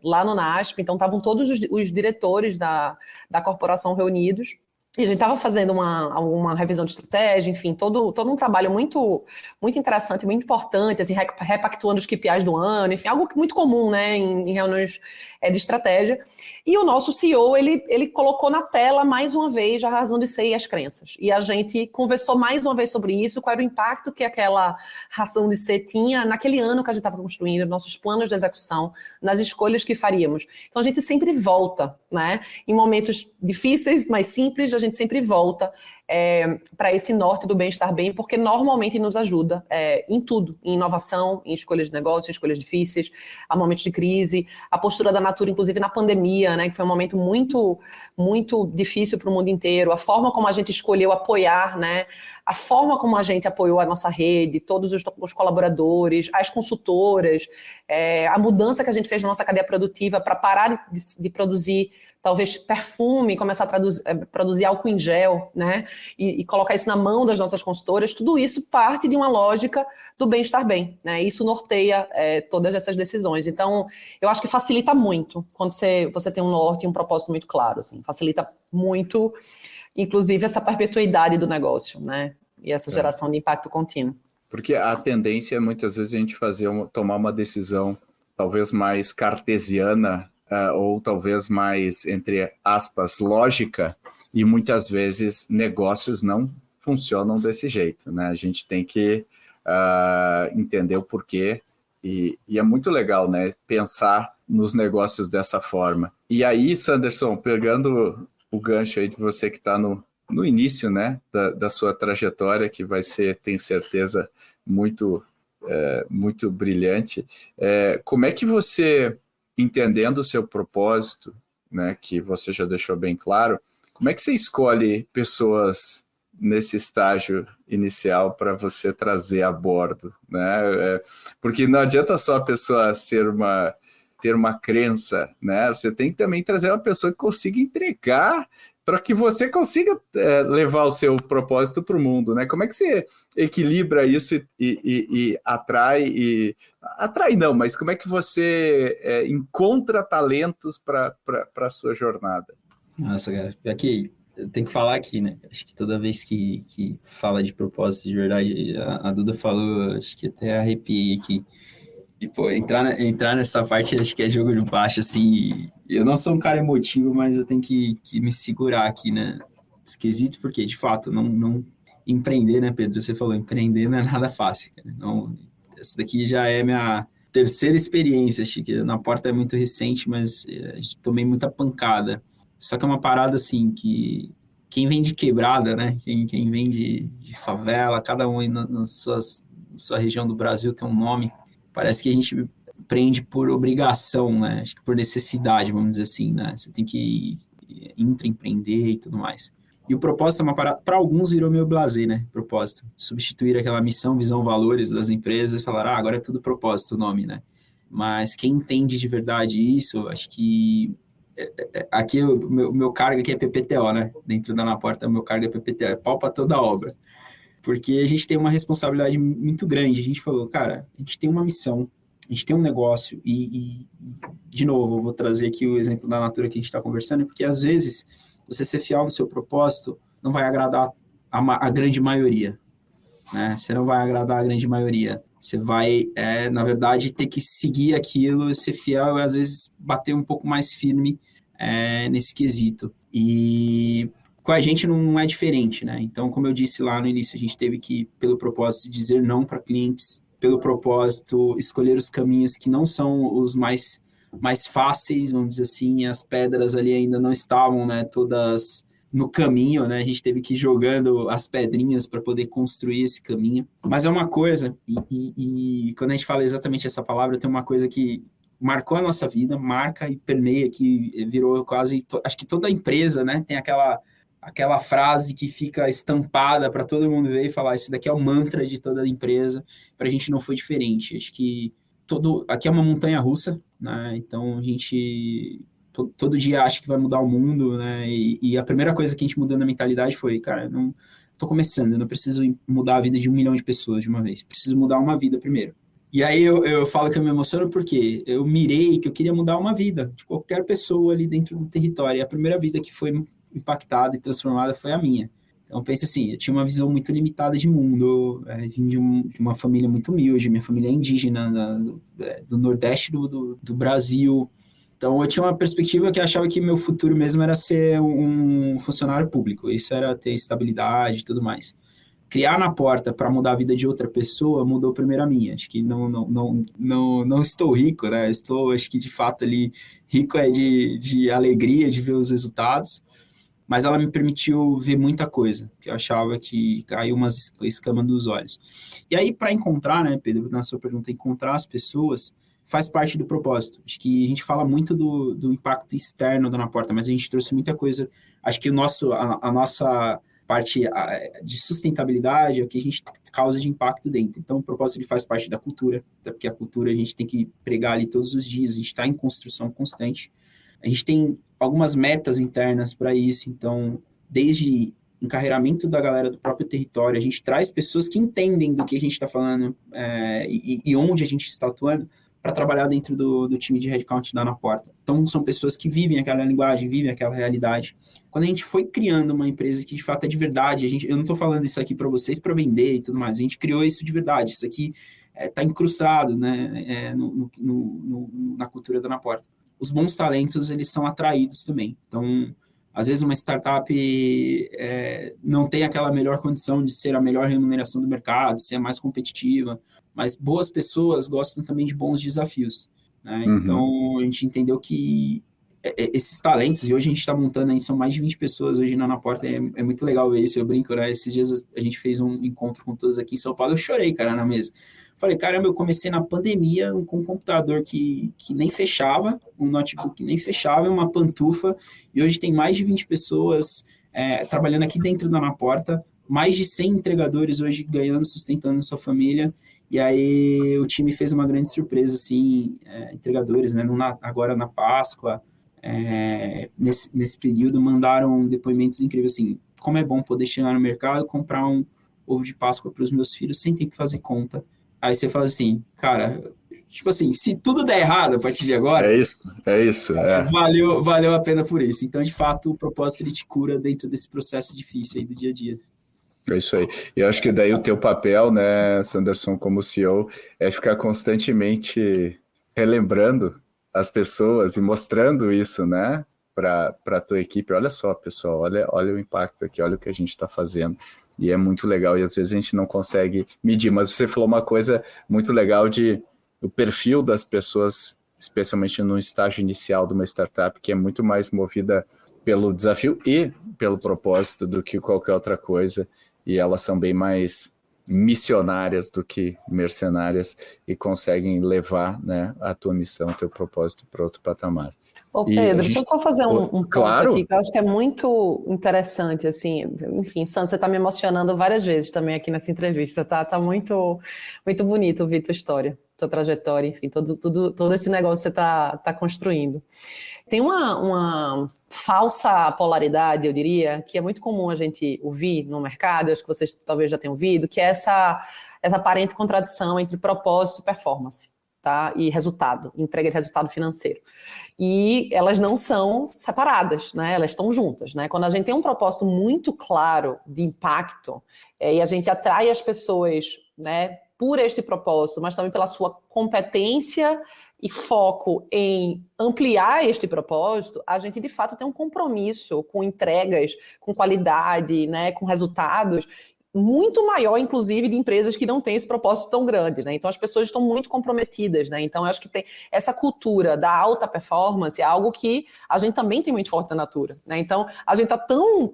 lá no NASP, então estavam todos os diretores da corporação reunidos. E a gente estava fazendo uma revisão de estratégia, enfim, todo um trabalho muito, muito interessante, muito importante, assim, repactuando os KPIs do ano, enfim, algo muito comum, né, em reuniões de estratégia. E o nosso CEO, ele colocou na tela mais uma vez a razão de ser e as crenças. E a gente conversou mais uma vez sobre isso, qual era o impacto que aquela razão de ser tinha naquele ano que a gente estava construindo, nossos planos de execução, nas escolhas que faríamos. Então a gente sempre volta, né, em momentos difíceis, mais simples, a gente sempre volta para esse norte do bem-estar bem, porque normalmente nos ajuda em tudo, em inovação, em escolhas de negócio, em escolhas difíceis, há momentos de crise, a postura da Natura, inclusive na pandemia, né, que foi um momento muito, muito difícil para o mundo inteiro, a forma como a gente escolheu apoiar, né, a forma como a gente apoiou a nossa rede, todos os colaboradores, as consultoras, a mudança que a gente fez na nossa cadeia produtiva para parar de produzir talvez perfume, começar a produzir álcool em gel, né? E colocar isso na mão das nossas consultoras, tudo isso parte de uma lógica do bem-estar bem, né? Isso norteia todas essas decisões. Então, eu acho que facilita muito quando você tem um norte e um propósito muito claro, assim, facilita muito, inclusive, essa perpetuidade do negócio, né? E essa geração de impacto contínuo. Porque a tendência é muitas vezes a gente tomar uma decisão talvez mais cartesiana, ou talvez mais, entre aspas, lógica, e muitas vezes negócios não funcionam desse jeito, né? A gente tem que entender o porquê, e é muito legal, né, pensar nos negócios dessa forma. E aí, Sanderson, pegando o gancho aí de você que está no início, né, da sua trajetória, que vai ser, tenho certeza, muito, muito brilhante, como é que você, entendendo o seu propósito, né, que você já deixou bem claro, como é que você escolhe pessoas nesse estágio inicial para você trazer a bordo, né? Porque não adianta só a pessoa ter uma crença, né? Você tem que também trazer uma pessoa que consiga entregar para que você consiga levar o seu propósito para o mundo, né? Como é que você equilibra isso e atrai? Atrai não, mas como é que você encontra talentos para a sua jornada? Nossa, cara, aqui eu tenho que falar aqui, né? Acho que toda vez que fala de propósito de verdade, a Duda falou, acho que até arrepiei aqui. E, pô, entrar nessa parte acho que é jogo de baixo, assim. Eu não sou um cara emotivo, mas eu tenho que me segurar aqui, né? Esquisito, porque, de fato, não empreender, né, Pedro? Você falou, empreender não é nada fácil, cara. Não, essa daqui já é minha terceira experiência, acho que na porta é muito recente, mas tomei muita pancada. Só que é uma parada, assim, que quem vem de quebrada, né? Quem vem de favela, cada um aí na sua região do Brasil tem um nome. Parece que a gente empreende por obrigação, né? Acho que por necessidade, vamos dizer assim, né? Você tem que intraempreender e tudo mais. E o propósito é uma parada, para alguns virou meio blasé, né? Propósito. Substituir aquela missão, visão, valores das empresas e falar, agora é tudo propósito o nome, né? Mas quem entende de verdade isso, acho que aqui o meu cargo aqui é PPTO, né? Dentro da Na Porta, o meu cargo é PPTO, é pau para toda a obra. Porque a gente tem uma responsabilidade muito grande. A gente falou, cara, a gente tem uma missão, a gente tem um negócio de novo, eu vou trazer aqui o exemplo da Natura que a gente está conversando, porque às vezes você ser fiel no seu propósito não vai agradar a grande maioria, né? Você não vai agradar a grande maioria. Você vai, na verdade, ter que seguir aquilo, ser fiel e às vezes bater um pouco mais firme nesse quesito. E com a gente não é diferente, né? Então, como eu disse lá no início, a gente teve que, pelo propósito, dizer não para clientes, pelo propósito, escolher os caminhos que não são os mais fáceis, vamos dizer assim, as pedras ali ainda não estavam, né, todas no caminho, né? A gente teve que ir jogando as pedrinhas para poder construir esse caminho. Mas é uma coisa, e quando a gente fala exatamente essa palavra, tem uma coisa que marcou a nossa vida, marca e permeia, que virou quase, acho que toda empresa, né, tem aquela frase que fica estampada para todo mundo ver e falar, isso daqui é o mantra de toda a empresa, para a gente não foi diferente. Acho que aqui é uma montanha-russa, né? Então a gente todo dia acha que vai mudar o mundo, né? E a primeira coisa que a gente mudou na mentalidade foi, cara, não tô começando, eu não preciso mudar a vida de 1 milhão de pessoas de uma vez, preciso mudar uma vida primeiro. E aí eu falo que eu me emociono porque eu mirei que eu queria mudar uma vida de qualquer pessoa ali dentro do território, e a primeira vida que foi impactada e transformada foi a minha. Então, pense assim, eu tinha uma visão muito limitada de mundo, vim de uma família muito humilde, minha família é indígena, do Nordeste do Brasil. Então, eu tinha uma perspectiva que eu achava que meu futuro mesmo era ser um funcionário público, isso era ter estabilidade e tudo mais. Criar Na Porta para mudar a vida de outra pessoa mudou primeiro a minha. Acho que não estou rico, né? Estou, acho que de fato ali, rico de alegria de ver os resultados, mas ela me permitiu ver muita coisa, que eu achava que caiu uma escama dos olhos. E aí, para encontrar, né, Pedro, na sua pergunta, encontrar as pessoas faz parte do propósito. Acho que a gente fala muito do impacto externo da Na Porta, mas a gente trouxe muita coisa. Acho que a nossa parte de sustentabilidade é o que a gente causa de impacto dentro. Então, o propósito ele faz parte da cultura, até porque a cultura a gente tem que pregar ali todos os dias, a gente está em construção constante. A gente tem algumas metas internas para isso, então, desde encarreiramento da galera do próprio território, a gente traz pessoas que entendem do que a gente está falando e onde a gente está atuando para trabalhar dentro do time de headcount da Na Porta. Então, são pessoas que vivem aquela linguagem, vivem aquela realidade. Quando a gente foi criando uma empresa que, de fato, é de verdade, eu não estou falando isso aqui para vocês para vender e tudo mais, a gente criou isso de verdade, isso aqui está incrustado, né, na cultura da Na Porta. Os bons talentos, eles são atraídos também. Então, às vezes uma startup não tem aquela melhor condição de ser a melhor remuneração do mercado, ser a mais competitiva, mas boas pessoas gostam também de bons desafios, né? Uhum. Então, a gente entendeu que esses talentos, e hoje a gente está montando aí, são mais de 20 pessoas hoje na Porta, é muito legal ver isso, eu brinco, né? Esses dias a gente fez um encontro com todos aqui em São Paulo, eu chorei, cara, na mesa. Falei, caramba, eu comecei na pandemia com um computador que nem fechava, um notebook que nem fechava, uma pantufa, e hoje tem mais de 20 pessoas trabalhando aqui dentro da Na Porta, mais de 100 entregadores hoje ganhando, sustentando sua família, e aí o time fez uma grande surpresa, assim, entregadores, né, agora na Páscoa, nesse período, mandaram depoimentos incríveis, assim, como é bom poder chegar no mercado, comprar um ovo de Páscoa para os meus filhos sem ter que fazer conta. Aí você fala assim, cara, tipo assim, se tudo der errado a partir de agora... É isso. Valeu a pena por isso. Então, de fato, o propósito, ele te cura dentro desse processo difícil aí do dia a dia. É isso aí. E eu acho que daí o teu papel, né, Sanderson, como CEO, é ficar constantemente relembrando as pessoas e mostrando isso, né, para a tua equipe. Olha só, pessoal, olha o impacto aqui, olha o que a gente está fazendo. E é muito legal, e às vezes a gente não consegue medir, mas você falou uma coisa muito legal o perfil das pessoas, especialmente no estágio inicial de uma startup, que é muito mais movida pelo desafio e pelo propósito do que qualquer outra coisa, e elas são bem mais missionárias do que mercenárias e conseguem levar, né, a tua missão, o teu propósito para outro patamar. Ô Pedro, deixa eu só fazer um ponto Claro. aqui, que eu acho que é muito interessante, assim, enfim, Sandro, você está me emocionando várias vezes também aqui nessa entrevista, tá muito, muito bonito ouvir tua história, tua trajetória, enfim, todo esse negócio que você tá construindo. Tem uma falsa polaridade, eu diria, que é muito comum a gente ouvir no mercado, acho que vocês talvez já tenham ouvido, que é essa aparente contradição entre propósito e performance, tá? E resultado, entrega de resultado financeiro. E elas não são separadas, né? Elas estão juntas, né? Quando a gente tem um propósito muito claro de impacto, e a gente atrai as pessoas, né, por este propósito, mas também pela sua competência e foco em ampliar este propósito, a gente de fato tem um compromisso com entregas, com qualidade, né, com resultados muito maior, inclusive, de empresas que não têm esse propósito tão grande, né? Então, as pessoas estão muito comprometidas, né? Então, eu acho que tem essa cultura da alta performance é algo que a gente também tem muito forte na Natura, né? Então, a gente está tão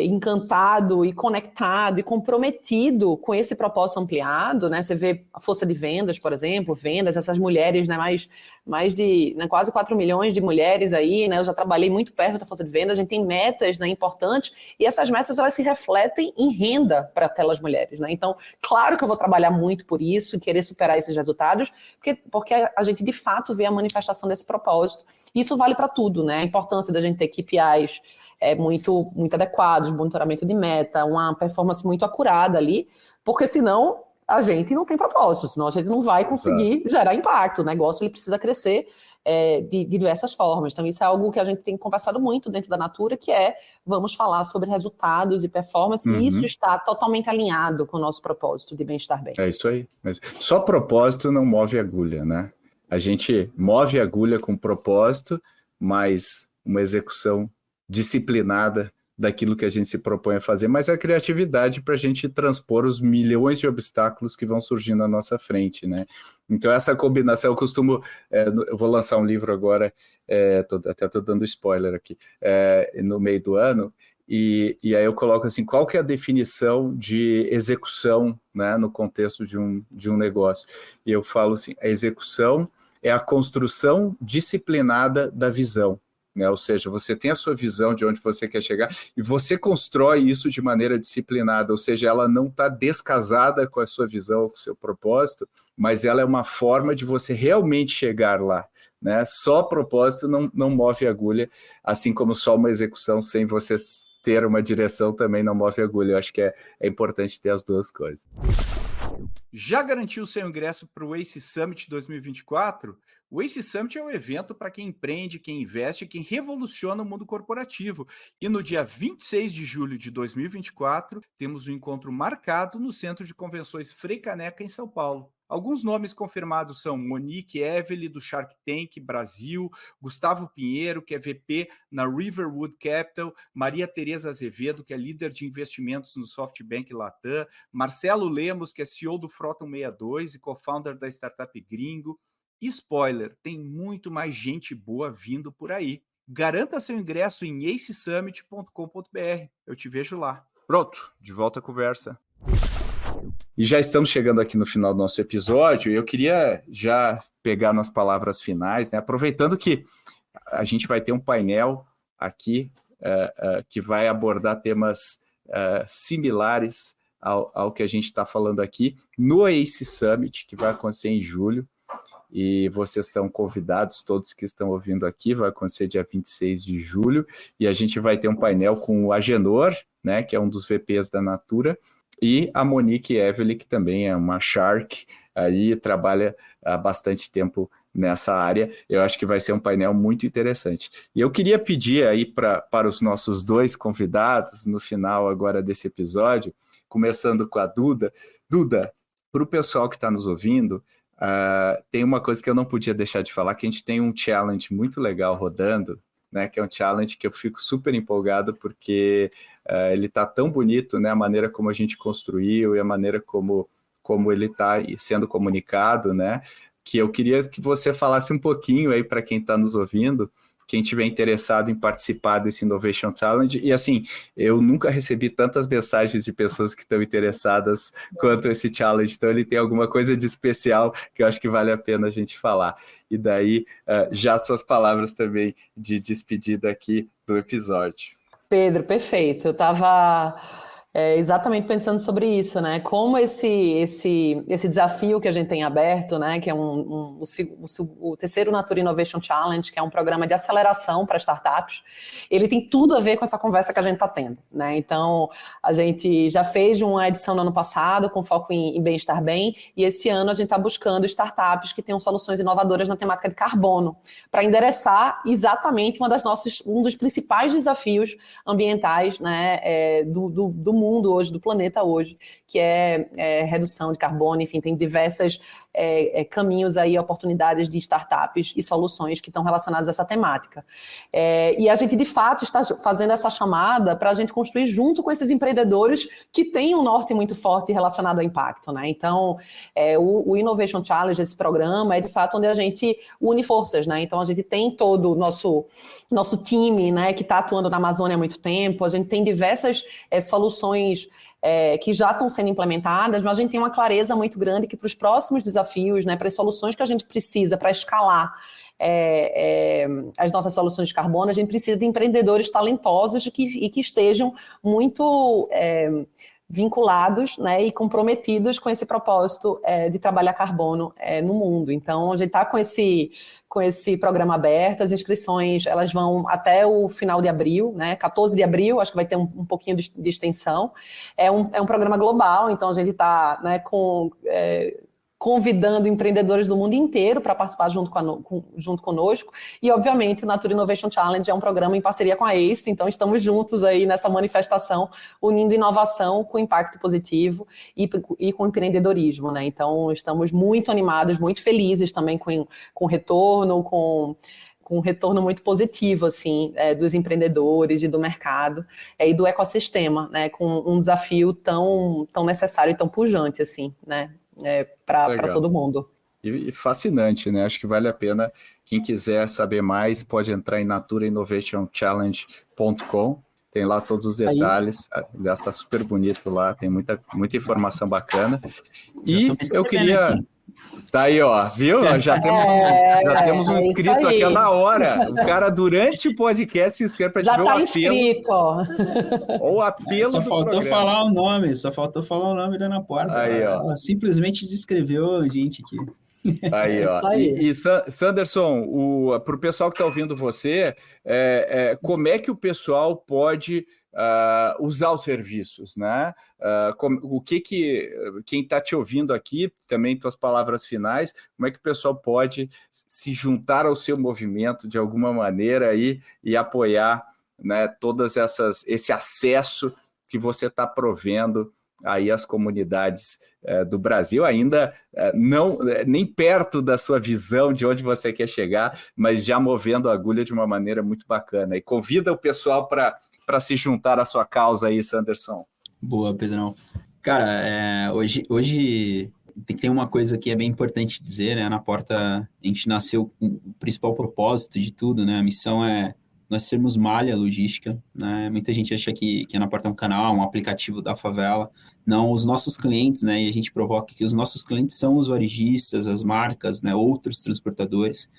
encantado e conectado e comprometido com esse propósito ampliado, né? Você vê a força de vendas, por exemplo, essas mulheres, né? Mais de, né, quase 4 milhões de mulheres aí, né? Eu já trabalhei muito perto da força de vendas, a gente tem metas, né, importantes, e essas metas, elas se refletem em renda para aquelas mulheres, né? Então, claro que eu vou trabalhar muito por isso, querer superar esses resultados, porque a gente de fato vê a manifestação desse propósito. E isso vale para tudo, né? A importância da gente ter KPIs muito, muito adequados, monitoramento de meta, uma performance muito acurada ali, porque senão a gente não tem propósito, senão a gente não vai conseguir gerar impacto. O negócio ele precisa crescer de diversas formas. Então, isso é algo que a gente tem conversado muito dentro da Natura, que vamos falar sobre resultados e performance, e isso está totalmente alinhado com o nosso propósito de bem-estar bem. É isso aí. Só propósito não move agulha, né? A gente move agulha com propósito, mas uma execução disciplinada daquilo que a gente se propõe a fazer, mas a criatividade para a gente transpor os milhões de obstáculos que vão surgindo na nossa frente, né? Então, essa combinação, eu costumo... eu vou lançar um livro agora, até estou dando spoiler aqui, no meio do ano, e aí eu coloco assim, qual que é a definição de execução, né, no contexto de um negócio? E eu falo assim, a execução é a construção disciplinada da visão. Né? Ou seja, você tem a sua visão de onde você quer chegar e você constrói isso de maneira disciplinada, ou seja, ela não está descasada com a sua visão, com o seu propósito, mas ela é uma forma de você realmente chegar lá. Né? Só propósito não move agulha, assim como só uma execução sem você ter uma direção também não move agulha. Eu acho que é importante ter as duas coisas. Já garantiu seu ingresso para o ACE Summit 2024? O ACE Summit é um evento para quem empreende, quem investe, quem revoluciona o mundo corporativo. E no dia 26 de julho de 2024, temos um encontro marcado no Centro de Convenções Frei Caneca, em São Paulo. Alguns nomes confirmados são Monique Evely, do Shark Tank Brasil, Gustavo Pinheiro, que é VP na Riverwood Capital, Maria Tereza Azevedo, que é líder de investimentos no SoftBank Latam, Marcelo Lemos, que é CEO do Frota 162 e co-founder da startup Gringo. E spoiler, tem muito mais gente boa vindo por aí. Garanta seu ingresso em acesummit.com.br. Eu te vejo lá. Pronto, de volta à conversa. E já estamos chegando aqui no final do nosso episódio, e eu queria já pegar nas palavras finais, né? Aproveitando que a gente vai ter um painel aqui que vai abordar temas similares ao que a gente está falando aqui no ACE Summit, que vai acontecer em julho, e vocês estão convidados, todos que estão ouvindo aqui, vai acontecer dia 26 de julho, e a gente vai ter um painel com o Agenor, né, que é um dos VPs da Natura, e a Monique Evely, que também é uma Shark, aí trabalha há bastante tempo nessa área. Eu acho que vai ser um painel muito interessante. E eu queria pedir aí para os nossos dois convidados, no final agora desse episódio, começando com a Duda. Duda, para o pessoal que está nos ouvindo, tem uma coisa que eu não podia deixar de falar, que a gente tem um challenge muito legal rodando, né, que é um challenge que eu fico super empolgado, porque ele está tão bonito, né, a maneira como a gente construiu e a maneira como ele está sendo comunicado, né, que eu queria que você falasse um pouquinho aí para quem está nos ouvindo, quem tiver interessado em participar desse Innovation Challenge. E assim, eu nunca recebi tantas mensagens de pessoas que estão interessadas quanto esse challenge, então ele tem alguma coisa de especial que eu acho que vale a pena a gente falar. E daí, já suas palavras também de despedida aqui do episódio. Pedro, perfeito. Eu estava exatamente pensando sobre isso, né? Como esse desafio que a gente tem aberto, né? Que é o terceiro Natura Innovation Challenge, que é um programa de aceleração para startups, ele tem tudo a ver com essa conversa que a gente está tendo, né? Então, a gente já fez uma edição no ano passado com foco em bem-estar bem, e esse ano a gente está buscando startups que tenham soluções inovadoras na temática de carbono, para endereçar exatamente um dos principais desafios ambientais, né, do mundo hoje, do planeta hoje, que é redução de carbono. Enfim, tem diversos caminhos aí, oportunidades de startups e soluções que estão relacionadas a essa temática. E a gente, de fato, está fazendo essa chamada para a gente construir junto com esses empreendedores que têm um norte muito forte relacionado ao impacto, né? Então, o Innovation Challenge, esse programa, é de fato onde a gente une forças, né? Então, a gente tem todo o nosso time, né, que está atuando na Amazônia há muito tempo, a gente tem diversas soluções que já estão sendo implementadas, mas a gente tem uma clareza muito grande que para os próximos desafios, né, para as soluções que a gente precisa para escalar as nossas soluções de carbono, a gente precisa de empreendedores talentosos e que estejam muito vinculados, né, e comprometidos com esse propósito de trabalhar carbono no mundo. Então, a gente está com esse programa aberto, as inscrições elas vão até o final de abril, né, 14 de abril, acho que vai ter um pouquinho de extensão. É um programa global, então a gente está, né, convidando empreendedores do mundo inteiro para participar junto conosco, e obviamente o Natura Innovation Challenge é um programa em parceria com a ACE, então estamos juntos aí nessa manifestação, unindo inovação com impacto positivo e com empreendedorismo, né? Então estamos muito animados, muito felizes também com retorno, com um retorno muito positivo, assim, dos empreendedores e do mercado e do ecossistema, né? Com um desafio tão necessário e tão pujante, assim, né? Para todo mundo. E fascinante, né? Acho que vale a pena. Quem quiser saber mais, pode entrar em naturainnovationchallenge.com. Tem lá todos os detalhes. Aliás, está super bonito lá, tem muita informação bacana. E eu queria... Aqui. Tá aí, ó, viu? Já temos um inscrito aqui na hora. O cara, durante o podcast, se inscreve para te ver o apelo. Já está inscrito. O apelo só faltou falar o nome, lá na porta. Aí, ó. Ela simplesmente descreveu a gente aqui. Aí, ó. E Sanderson, para o pessoal que está ouvindo você, como é que o pessoal pode usar os serviços, né? Quem está te ouvindo aqui, também tuas palavras finais, como é que o pessoal pode se juntar ao seu movimento de alguma maneira aí e apoiar, né, esse acesso que você está provendo aí às comunidades do Brasil, ainda nem perto da sua visão de onde você quer chegar, mas já movendo a agulha de uma maneira muito bacana. E convida o pessoal para se juntar à sua causa aí, Sanderson. Boa, Pedrão. Cara, hoje tem uma coisa que é bem importante dizer, né? Na Porta, a gente nasceu com o principal propósito de tudo, né? A missão é nós sermos malha logística, né? Muita gente acha que a Na Porta é um canal, um aplicativo da favela. Não, os nossos clientes, né? E a gente provoca que os nossos clientes são os varejistas, as marcas, né? Outros transportadores.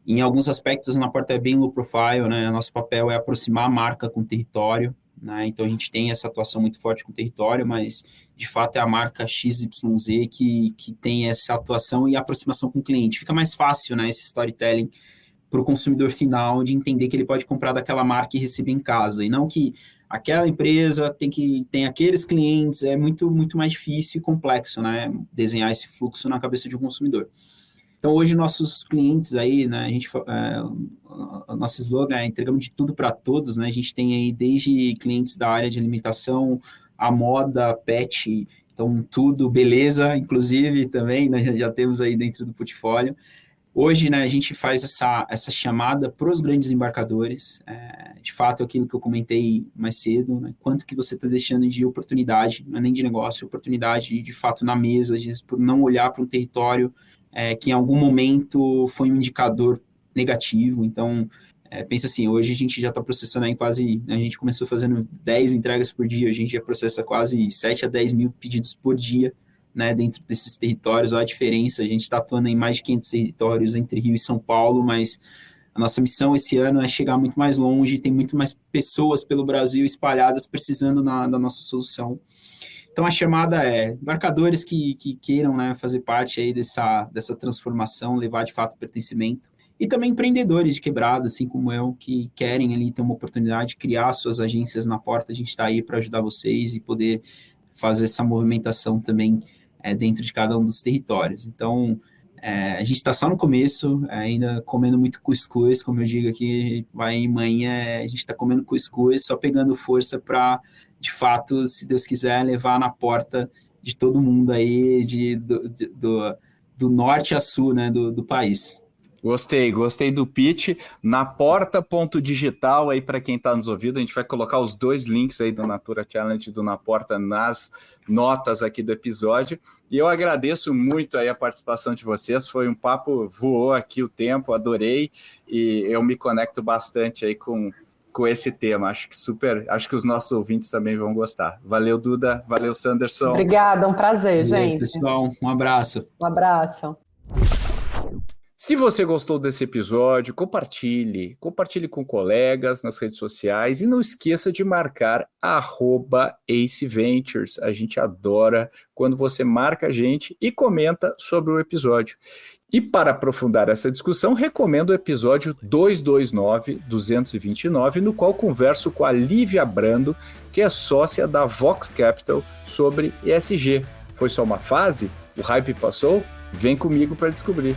Em alguns aspectos, a Na Porta é bem low profile, né? Nosso papel é aproximar a marca com o território, né? Então, a gente tem essa atuação muito forte com o território, mas, de fato, é a marca XYZ que tem essa atuação e aproximação com o cliente. Fica mais fácil, né? Esse storytelling para o consumidor final de entender que ele pode comprar daquela marca e receber em casa, e não que aquela empresa tem aqueles clientes. É muito, muito mais difícil e complexo, né, desenhar esse fluxo na cabeça de um consumidor. Então, hoje, nossos clientes aí, né, o nosso slogan é entregamos de tudo para todos, né, a gente tem aí desde clientes da área de alimentação, a moda, pet, então tudo, beleza, inclusive, também, né, já temos aí dentro do portfólio. Hoje, né, a gente faz essa chamada para os grandes embarcadores, de fato, aquilo que eu comentei mais cedo, né, quanto que você está deixando de oportunidade, não é nem de negócio, oportunidade, de fato, na mesa, às vezes, por não olhar para um território que em algum momento foi um indicador negativo. Então, Pensa assim, hoje a gente já está processando aí quase, a gente começou fazendo 10 entregas por dia, a gente já processa quase 7 a 10 mil pedidos por dia, né, dentro desses territórios. Olha a diferença, a gente está atuando em mais de 500 territórios entre Rio e São Paulo, mas a nossa missão esse ano é chegar muito mais longe, tem muito mais pessoas pelo Brasil espalhadas precisando da nossa solução. Então, a chamada é embarcadores que queiram, né, fazer parte aí dessa transformação, levar de fato pertencimento. E também empreendedores de quebrada, assim como eu, que querem ali ter uma oportunidade de criar suas agências na porta. A gente está aí para ajudar vocês e poder fazer essa movimentação também dentro de cada um dos territórios. Então, a gente está só no começo, ainda comendo muito cuscuz, como eu digo aqui, vai em manhã, a gente está comendo cuscuz, só pegando força para, de fato, se Deus quiser, levar na porta de todo mundo aí, do norte a sul, né, do país. Gostei do pitch. Na porta.digital aí para quem está nos ouvindo, a gente vai colocar os 2 links aí do Natura Challenge e do Na Porta nas notas aqui do episódio. E eu agradeço muito aí a participação de vocês. Foi um papo, voou aqui o tempo, adorei, e eu me conecto bastante aí com esse tema. Acho que os nossos ouvintes também vão gostar. Valeu, Duda. Valeu, Sanderson. Obrigada, um prazer, gente. Pessoal, um abraço. Um abraço. Se você gostou desse episódio, compartilhe com colegas nas redes sociais e não esqueça de marcar @AceVentures. A gente adora quando você marca a gente e comenta sobre o episódio. E para aprofundar essa discussão, recomendo o episódio 229, no qual converso com a Lívia Brando, que é sócia da Vox Capital, sobre ESG. Foi só uma fase? O hype passou? Vem comigo para descobrir.